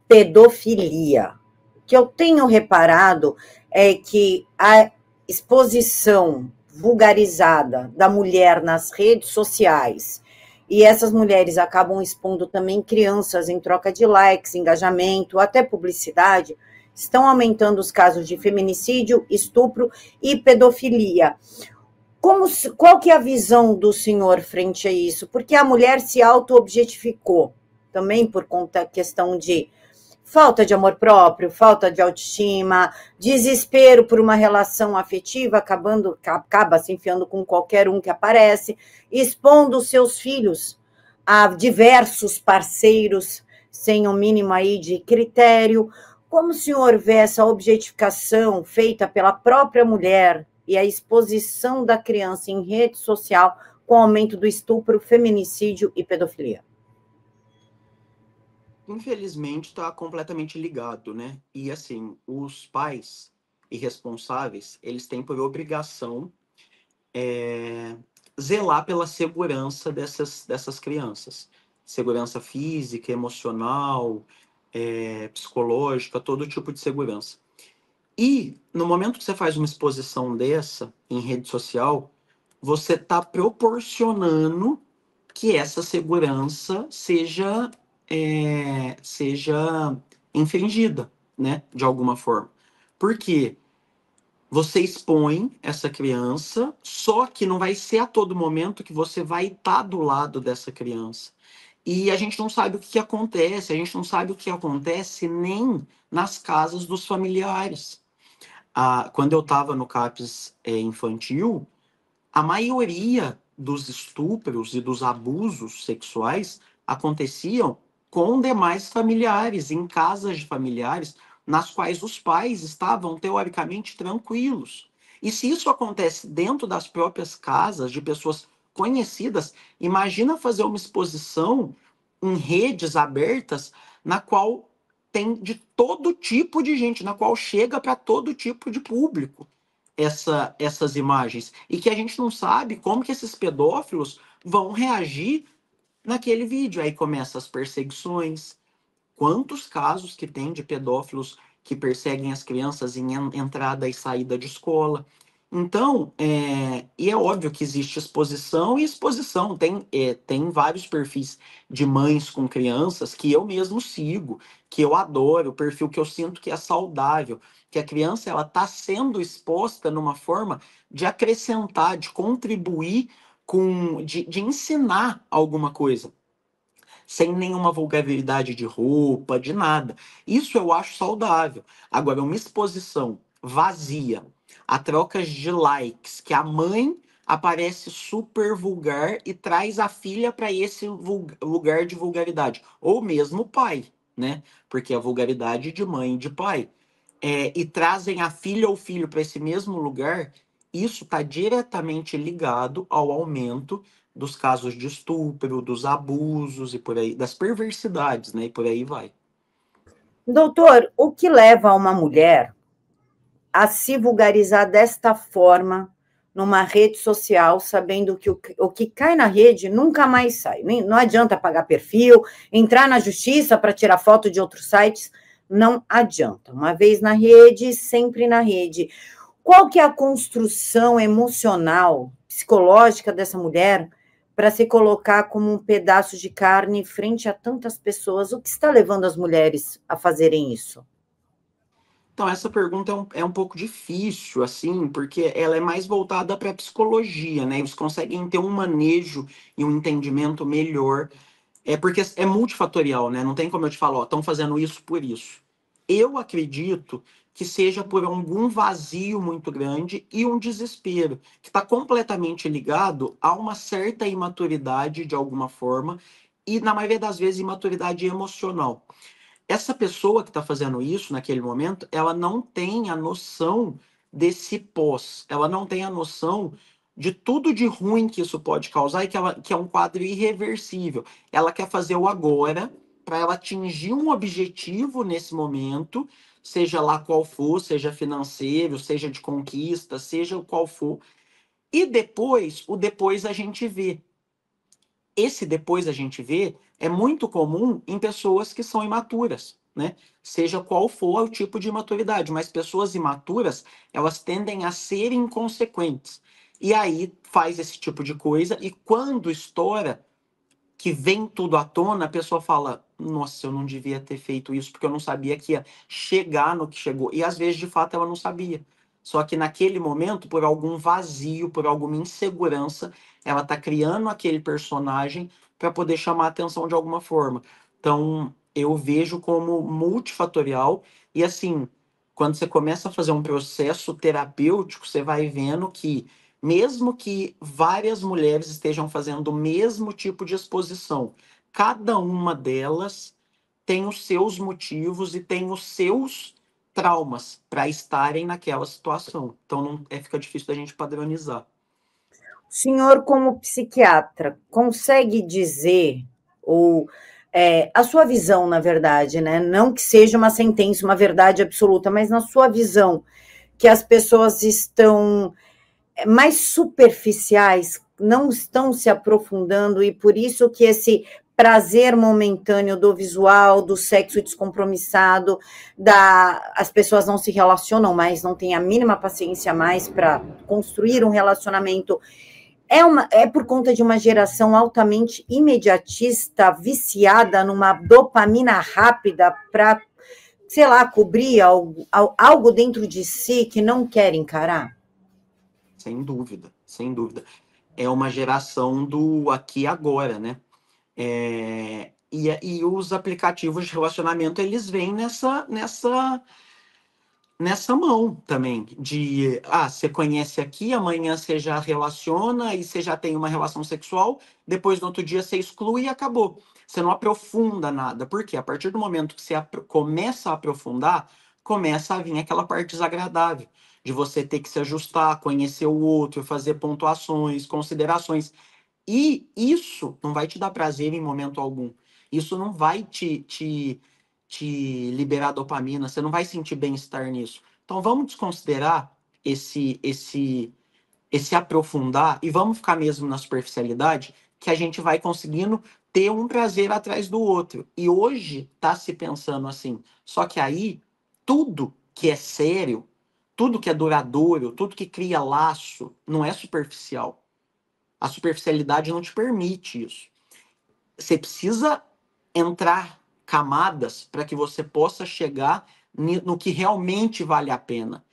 Pedofilia. O que eu tenho reparado é que a exposição vulgarizada da mulher nas redes sociais, e essas mulheres acabam expondo também crianças em troca de likes, engajamento, até publicidade, estão aumentando os casos de feminicídio, estupro e pedofilia. Qual que é a visão do senhor frente a isso? Porque a mulher se auto-objetificou, também por conta da questão de falta de amor próprio, falta de autoestima, desespero por uma relação afetiva, acaba se enfiando com qualquer um que aparece, expondo seus filhos a diversos parceiros, sem o mínimo aí de critério. Como o senhor vê essa objetificação feita pela própria mulher e a exposição da criança em rede social com o aumento do estupro, feminicídio e pedofilia? Infelizmente, está completamente ligado, né? E assim, os pais irresponsáveis, eles têm por obrigação zelar pela segurança dessas crianças. Segurança física, emocional, psicológica, todo tipo de segurança. E no momento que você faz uma exposição dessa em rede social, você está proporcionando que essa segurança seja infringida, né, de alguma forma. Por quê? Você expõe essa criança, só que não vai ser a todo momento que você vai estar do lado dessa criança. E a gente não sabe o que acontece, a gente não sabe o que acontece nem nas casas dos familiares. Quando eu estava no CAPS infantil, a maioria dos estupros e dos abusos sexuais aconteciam com demais familiares, em casas de familiares, nas quais os pais estavam teoricamente tranquilos. E se isso acontece dentro das próprias casas de pessoas conhecidas, imagina fazer uma exposição em redes abertas na qual tem de todo tipo de gente, na qual chega para todo tipo de público essas imagens e que a gente não sabe como que esses pedófilos vão reagir naquele vídeo. Aí começam as perseguições. Quantos casos que tem de pedófilos que perseguem as crianças em entrada e saída de escola? Então, e é óbvio que existe exposição e exposição. Tem vários perfis de mães com crianças que eu mesmo sigo, que eu adoro, o perfil que eu sinto que é saudável, que a criança ela está sendo exposta numa forma de acrescentar, de contribuir de ensinar alguma coisa sem nenhuma vulgaridade de roupa, de nada. Isso eu acho saudável. Agora, uma exposição vazia, a trocas de likes, que a mãe aparece super vulgar e traz a filha para esse lugar de vulgaridade, ou mesmo o pai, né? Porque a vulgaridade de mãe e de pai. E trazem a filha ou filho para esse mesmo lugar, isso está diretamente ligado ao aumento dos casos de estupro, dos abusos e por aí, das perversidades, né? E por aí vai. Doutor, o que leva uma mulher a se vulgarizar desta forma numa rede social, sabendo que o que cai na rede nunca mais sai? Não adianta pagar perfil, entrar na justiça para tirar foto de outros sites, não adianta. Uma vez na rede, sempre na rede. Qual que é a construção emocional, psicológica dessa mulher para se colocar como um pedaço de carne frente a tantas pessoas? O que está levando as mulheres a fazerem isso? Então, essa pergunta é um pouco difícil, assim, porque ela é mais voltada para a psicologia, né? Eles conseguem ter um manejo e um entendimento melhor. Porque é multifatorial, né? Não tem como eu te falar, ó, estão fazendo isso por isso. Eu acredito que seja por algum vazio muito grande e um desespero, que está completamente ligado a uma certa imaturidade de alguma forma, e na maioria das vezes imaturidade emocional. Essa pessoa que está fazendo isso naquele momento, ela não tem a noção desse pós, ela não tem a noção de tudo de ruim que isso pode causar e que é um quadro irreversível. Ela quer fazer o agora para ela atingir um objetivo nesse momento, seja lá qual for, seja financeiro, seja de conquista, seja o qual for. E depois, o depois a gente vê. Esse depois a gente vê é muito comum em pessoas que são imaturas, né? Seja qual for o tipo de imaturidade, mas pessoas imaturas, elas tendem a ser inconsequentes. E aí faz esse tipo de coisa e quando estoura, que vem tudo à tona, a pessoa fala: "Nossa, eu não devia ter feito isso porque eu não sabia que ia chegar no que chegou". E às vezes, de fato, ela não sabia. Só que naquele momento, por algum vazio, por alguma insegurança, ela está criando aquele personagem para poder chamar a atenção de alguma forma. Então, eu vejo como multifatorial e assim, quando você começa a fazer um processo terapêutico, você vai vendo que mesmo que várias mulheres estejam fazendo o mesmo tipo de exposição, cada uma delas têm os seus motivos e têm os seus traumas para estarem naquela situação. Então, não, fica difícil da gente padronizar. O senhor, como psiquiatra, consegue dizer, ou a sua visão, na verdade, né? Não que seja uma sentença, uma verdade absoluta, mas na sua visão, que as pessoas estão mais superficiais, não estão se aprofundando, e por isso que esse prazer momentâneo do visual, do sexo descompromissado, as pessoas não se relacionam mais, não têm a mínima paciência mais para construir um relacionamento. É por conta de uma geração altamente imediatista, viciada numa dopamina rápida para, sei lá, cobrir algo dentro de si que não quer encarar? Sem dúvida, sem dúvida. É uma geração do aqui e agora, né? E os aplicativos de relacionamento, eles vêm nessa mão também, de, você conhece aqui, amanhã você já relaciona e você já tem uma relação sexual, depois no outro dia você exclui e acabou. Você não aprofunda nada. Por quê? A partir do momento que você começa a aprofundar, começa a vir aquela parte desagradável, de você ter que se ajustar, conhecer o outro, fazer pontuações, considerações. E isso não vai te dar prazer em momento algum. Isso não vai te liberar dopamina, você não vai sentir bem-estar nisso. Então vamos desconsiderar esse aprofundar e vamos ficar mesmo na superficialidade, que a gente vai conseguindo ter um prazer atrás do outro. E hoje está se pensando assim. Só que aí, tudo que é sério, tudo que é duradouro, tudo que cria laço, não é superficial. A superficialidade não te permite isso. Você precisa entrar camadas para que você possa chegar no que realmente vale a pena.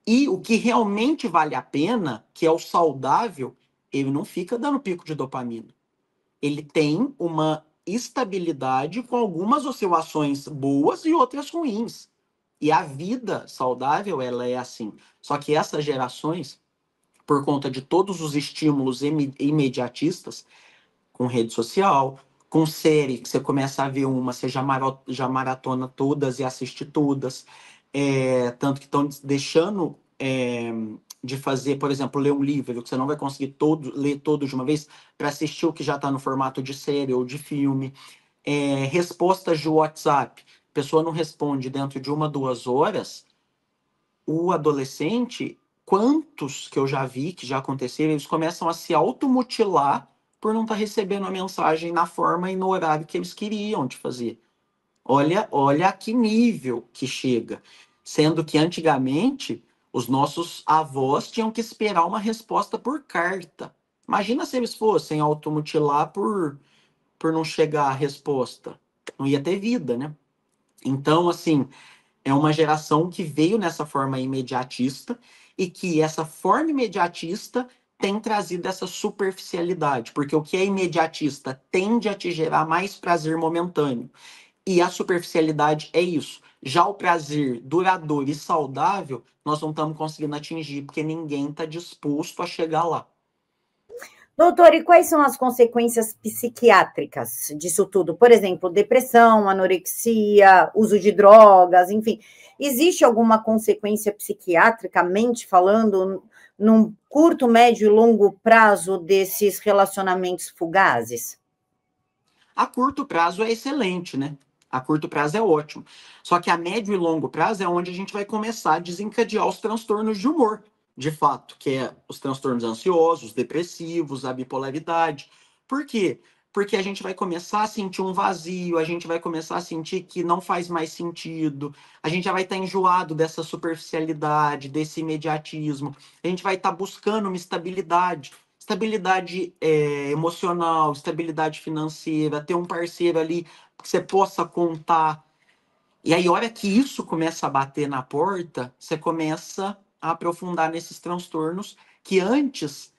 E o que realmente vale a pena, que é o saudável, ele não fica dando pico de dopamina. Ele tem uma estabilidade com algumas oscilações boas e outras ruins. E a vida saudável, ela é assim. Só que essas gerações, por conta de todos os estímulos imediatistas, com rede social, com série, que você começa a ver uma, você já maratona todas e assiste todas. Tanto que estão deixando de fazer, por exemplo, ler um livro, que você não vai conseguir ler todo de uma vez, para assistir o que já está no formato de série ou de filme. Respostas de WhatsApp. A pessoa não responde dentro de 1, 2 horas. O adolescente, quantos que eu já vi, que já aconteceram, eles começam a se automutilar por não estar recebendo a mensagem na forma e no horário que eles queriam de fazer. Olha a que nível que chega. Sendo que antigamente os nossos avós tinham que esperar uma resposta por carta. Imagina se eles fossem automutilar por não chegar a resposta. Não ia ter vida, né? Então, assim, é uma geração que veio nessa forma imediatista e que essa forma imediatista tem trazido essa superficialidade, porque o que é imediatista tende a te gerar mais prazer momentâneo. E a superficialidade é isso. Já o prazer duradouro e saudável, nós não estamos conseguindo atingir, porque ninguém está disposto a chegar lá. Doutor, e quais são as consequências psiquiátricas disso tudo? Por exemplo, depressão, anorexia, uso de drogas, enfim. Existe alguma consequência psiquiatricamente falando, num curto, médio e longo prazo desses relacionamentos fugazes? A curto prazo é excelente, né? A curto prazo é ótimo. Só que a médio e longo prazo é onde a gente vai começar a desencadear os transtornos de humor, de fato, que é os transtornos ansiosos, depressivos, a bipolaridade. Por quê? Porque a gente vai começar a sentir um vazio, a gente vai começar a sentir que não faz mais sentido, a gente já vai estar enjoado dessa superficialidade, desse imediatismo, a gente vai estar buscando uma estabilidade. Estabilidade emocional, estabilidade financeira, ter um parceiro ali que você possa contar. E aí, a hora que isso começa a bater na porta, você começa a aprofundar nesses transtornos que antes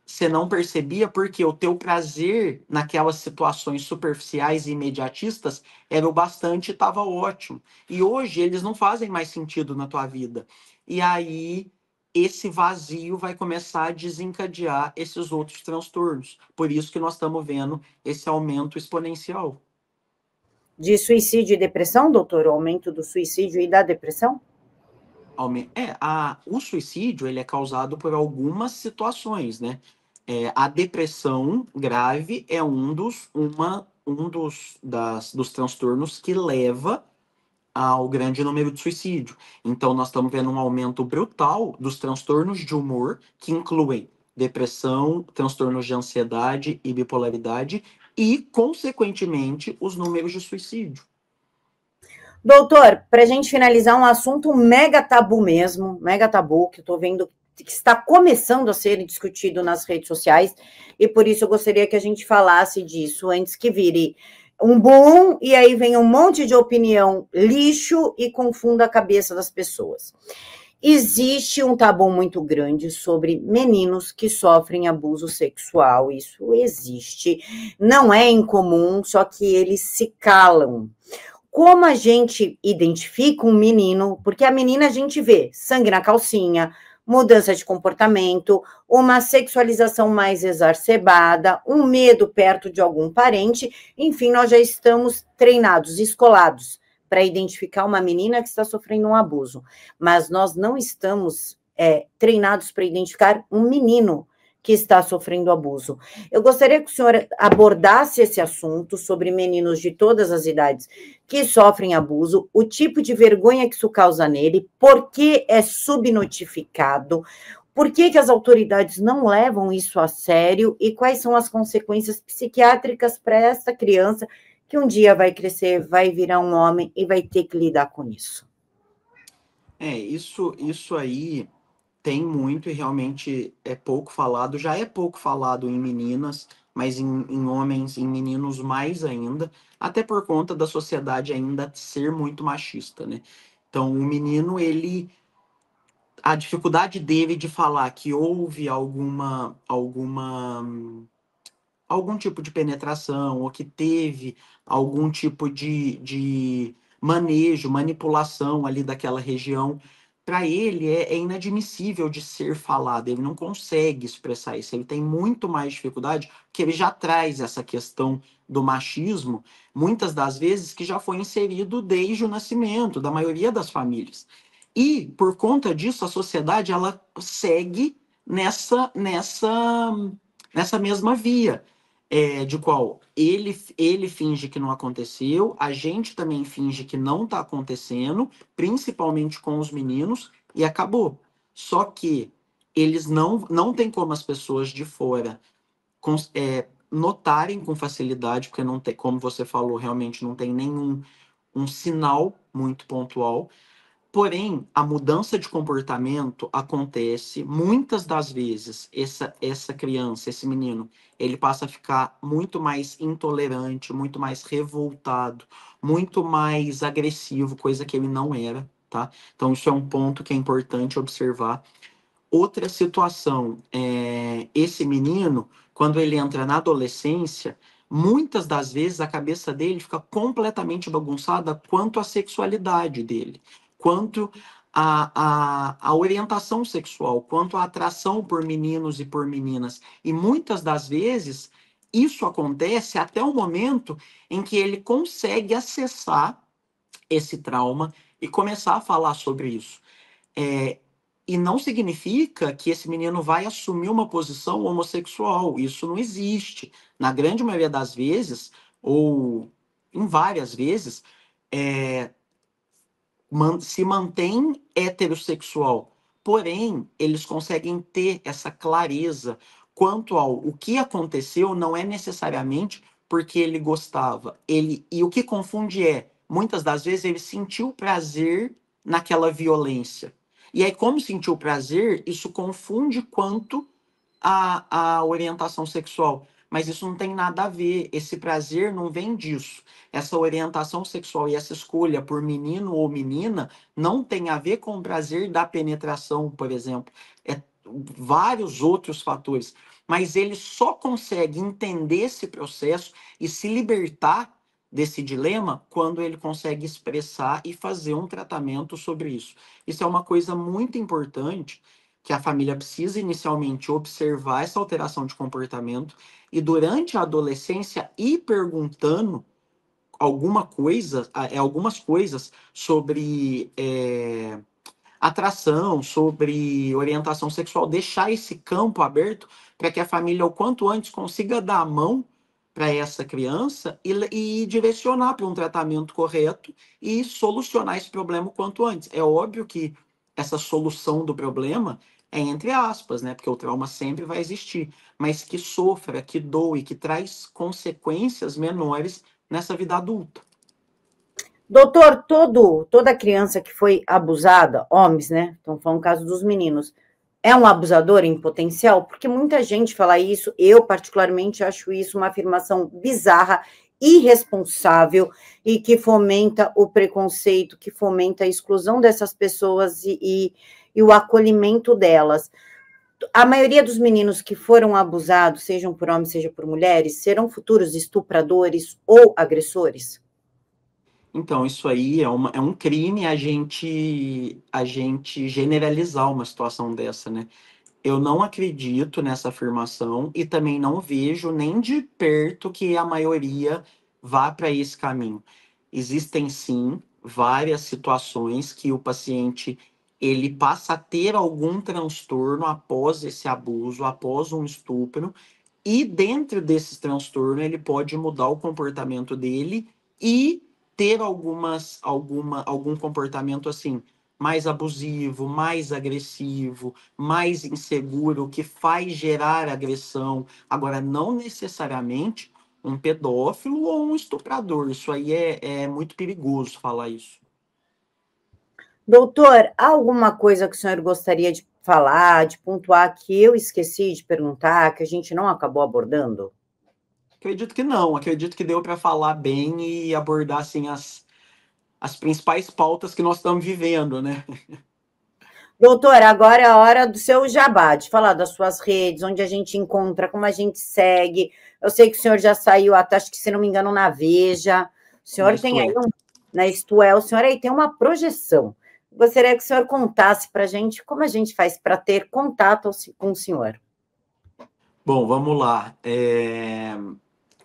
você não percebia, porque o teu prazer naquelas situações superficiais e imediatistas era o bastante e estava ótimo. E hoje eles não fazem mais sentido na tua vida. E aí esse vazio vai começar a desencadear esses outros transtornos. Por isso que nós estamos vendo esse aumento exponencial. de suicídio e depressão, doutor? O aumento do suicídio e da depressão? O suicídio ele é causado por algumas situações, né? A depressão grave é dos transtornos que leva ao grande número de suicídio. Então, nós estamos vendo um aumento brutal dos transtornos de humor, que incluem depressão, transtornos de ansiedade e bipolaridade, e, consequentemente, os números de suicídio. Doutor, para a gente finalizar, um assunto mega tabu mesmo, mega tabu, que eu estou vendo que está começando a ser discutido nas redes sociais, e por isso eu gostaria que a gente falasse disso antes que vire um boom, e aí vem um monte de opinião lixo e confunda a cabeça das pessoas. Existe um tabu muito grande sobre meninos que sofrem abuso sexual, isso existe, não é incomum, só que eles se calam. Como a gente identifica um menino, porque a menina a gente vê sangue na calcinha, mudança de comportamento, uma sexualização mais exacerbada, um medo perto de algum parente, enfim, nós já estamos treinados, escolados para identificar uma menina que está sofrendo um abuso, mas nós não estamos treinados para identificar um menino que está sofrendo abuso. Eu gostaria que o senhor abordasse esse assunto sobre meninos de todas as idades que sofrem abuso, o tipo de vergonha que isso causa nele, por que é subnotificado, por que as autoridades não levam isso a sério e quais são as consequências psiquiátricas para essa criança que um dia vai crescer, vai virar um homem e vai ter que lidar com isso. Isso aí tem muito e realmente é pouco falado. Já é pouco falado em meninas, mas em homens, em meninos mais ainda, até por conta da sociedade ainda ser muito machista, né? Então, o menino, a dificuldade dele de falar que houve algum tipo de penetração ou que teve algum tipo de manejo, manipulação ali daquela região, para ele é inadmissível de ser falado, ele não consegue expressar isso, ele tem muito mais dificuldade, porque ele já traz essa questão do machismo, muitas das vezes que já foi inserido desde o nascimento da maioria das famílias. E, por conta disso, a sociedade ela segue nessa mesma via de qual ele finge que não aconteceu, a gente também finge que não está acontecendo, principalmente com os meninos, e acabou. Só que eles não tem como as pessoas de fora notarem com facilidade, porque não tem, como você falou, realmente não tem nenhum um sinal muito pontual. Porém, a mudança de comportamento acontece muitas das vezes. Essa criança, esse menino, ele passa a ficar muito mais intolerante, muito mais revoltado, muito mais agressivo, coisa que ele não era, tá? Então, isso é um ponto que é importante observar. Outra situação, esse menino, quando ele entra na adolescência, muitas das vezes a cabeça dele fica completamente bagunçada quanto à sexualidade dele, quanto à orientação sexual, quanto à atração por meninos e por meninas. E muitas das vezes isso acontece até o momento em que ele consegue acessar esse trauma e começar a falar sobre isso. E não significa que esse menino vai assumir uma posição homossexual. Isso não existe. Na grande maioria das vezes, ou em várias vezes, se mantém heterossexual. Porém, eles conseguem ter essa clareza quanto ao o que aconteceu não é necessariamente porque ele gostava. E o que confunde muitas das vezes, ele sentiu prazer naquela violência. E aí, como sentiu prazer, isso confunde quanto à orientação sexual. Mas isso não tem nada a ver. Esse prazer não vem disso. Essa orientação sexual e essa escolha por menino ou menina não tem a ver com o prazer da penetração, por exemplo. É vários outros fatores. Mas ele só consegue entender esse processo e se libertar desse dilema quando ele consegue expressar e fazer um tratamento sobre isso. Isso é uma coisa muito importante que a família precisa inicialmente observar essa alteração de comportamento e durante a adolescência ir perguntando algumas coisas sobre atração, sobre orientação sexual, deixar esse campo aberto para que a família, o quanto antes, consiga dar a mão para essa criança e direcionar para um tratamento correto e solucionar esse problema o quanto antes. É óbvio que essa solução do problema é entre aspas, né? Porque o trauma sempre vai existir, mas que sofra, que doe, que traz consequências menores nessa vida adulta. Doutor, toda criança que foi abusada, homens, né? Então, foi um caso dos meninos, é um abusador em potencial? Porque muita gente fala isso, eu particularmente acho isso uma afirmação bizarra, irresponsável e que fomenta o preconceito, que fomenta a exclusão dessas pessoas e o acolhimento delas. A maioria dos meninos que foram abusados, sejam por homens, seja por mulheres, serão futuros estupradores ou agressores? Então, isso aí é um crime a gente generalizar uma situação dessa, né? Eu não acredito nessa afirmação e também não vejo nem de perto que a maioria vá para esse caminho. Existem sim várias situações que o paciente ele passa a ter algum transtorno após esse abuso, após um estupro, e dentro desses transtornos ele pode mudar o comportamento dele e ter algum comportamento assim mais abusivo, mais agressivo, mais inseguro, que faz gerar agressão. Agora, não necessariamente um pedófilo ou um estuprador. Isso aí é muito perigoso falar isso. Doutor, há alguma coisa que o senhor gostaria de falar, de pontuar, que eu esqueci de perguntar, que a gente não acabou abordando? Acredito que não, acredito que deu para falar bem e abordar assim as principais pautas que nós estamos vivendo, né? Doutor, agora é a hora do seu jabá, de falar das suas redes, onde a gente encontra, como a gente segue. Eu sei que o senhor já saiu, até, acho que, se não me engano, na Veja. O senhor Mas tem tu aí, é. na Isto É, o senhor aí tem uma projeção. Gostaria que o senhor contasse para a gente como a gente faz para ter contato com o senhor. Bom, vamos lá.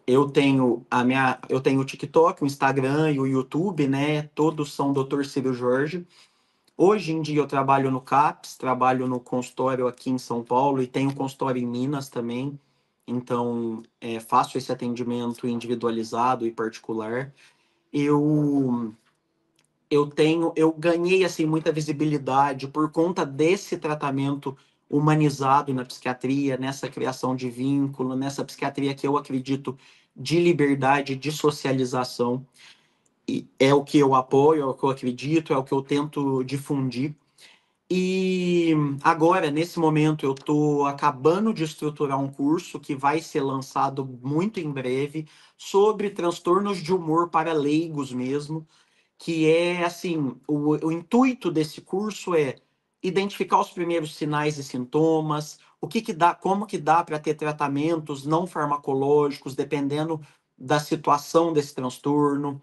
Eu tenho o TikTok, o Instagram e o YouTube, né? Todos são Dr. Ciro Jorge. Hoje em dia eu trabalho no CAPS, trabalho no consultório aqui em São Paulo e tenho consultório em Minas também. Então, faço esse atendimento individualizado e particular. Eu eu ganhei assim muita visibilidade por conta desse tratamento humanizado na psiquiatria, nessa criação de vínculo, nessa psiquiatria que eu acredito de liberdade, de socialização. E é o que eu apoio, é o que eu acredito, é o que eu tento difundir. E agora, nesse momento, eu estou acabando de estruturar um curso que vai ser lançado muito em breve sobre transtornos de humor para leigos mesmo, que é assim, o intuito desse curso é identificar os primeiros sinais e sintomas, o que dá, como que dá para ter tratamentos não farmacológicos, dependendo da situação desse transtorno,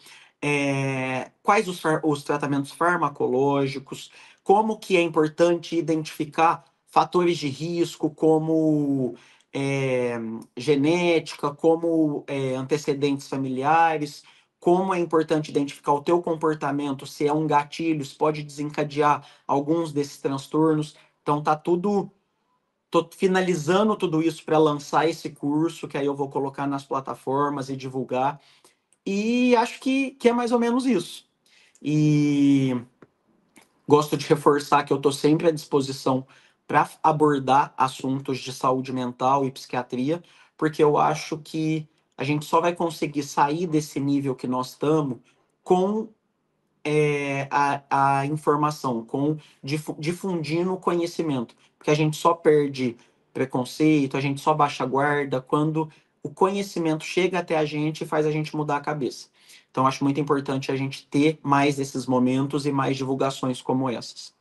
quais os tratamentos farmacológicos, como que é importante identificar fatores de risco, como genética, como antecedentes familiares, como é importante identificar o teu comportamento, se é um gatilho, se pode desencadear alguns desses transtornos. Então tá tudo, tô finalizando tudo isso para lançar esse curso, que aí eu vou colocar nas plataformas e divulgar. E acho que é mais ou menos isso. E gosto de reforçar que eu estou sempre à disposição para abordar assuntos de saúde mental e psiquiatria, porque eu acho que a gente só vai conseguir sair desse nível que nós estamos com a informação, com difundindo o conhecimento, porque a gente só perde preconceito, a gente só baixa a guarda quando o conhecimento chega até a gente e faz a gente mudar a cabeça. Então, acho muito importante a gente ter mais esses momentos e mais divulgações como essas.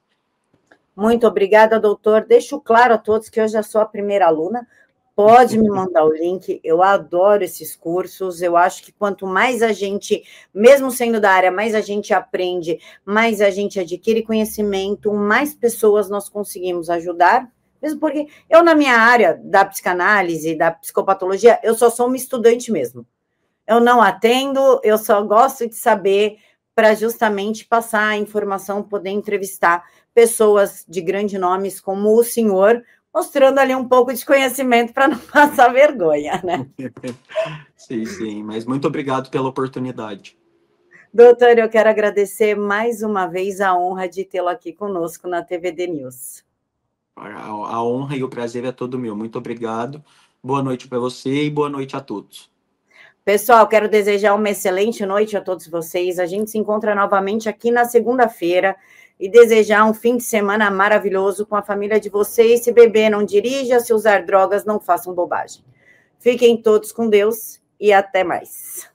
Muito obrigada, doutor. Deixo claro a todos que eu já sou a primeira aluna. Pode me mandar o link, eu adoro esses cursos, eu acho que quanto mais a gente, mesmo sendo da área, mais a gente aprende, mais a gente adquire conhecimento, mais pessoas nós conseguimos ajudar, mesmo porque eu, na minha área da psicanálise, da psicopatologia, eu só sou uma estudante mesmo. eu não atendo, eu só gosto de saber para justamente passar a informação, poder entrevistar pessoas de grandes nomes como o senhor, mostrando ali um pouco de conhecimento para não passar vergonha, né? Sim, sim, mas muito obrigado pela oportunidade. Doutor, eu quero agradecer mais uma vez a honra de tê-lo aqui conosco na TVD News. A honra e o prazer é todo meu. Muito obrigado. Boa noite para você e boa noite a todos. Pessoal, quero desejar uma excelente noite a todos vocês. A gente se encontra novamente aqui na segunda-feira e desejar um fim de semana maravilhoso com a família de vocês. Se beber, não dirija. Se usar drogas, não façam bobagem. Fiquem todos com Deus e até mais.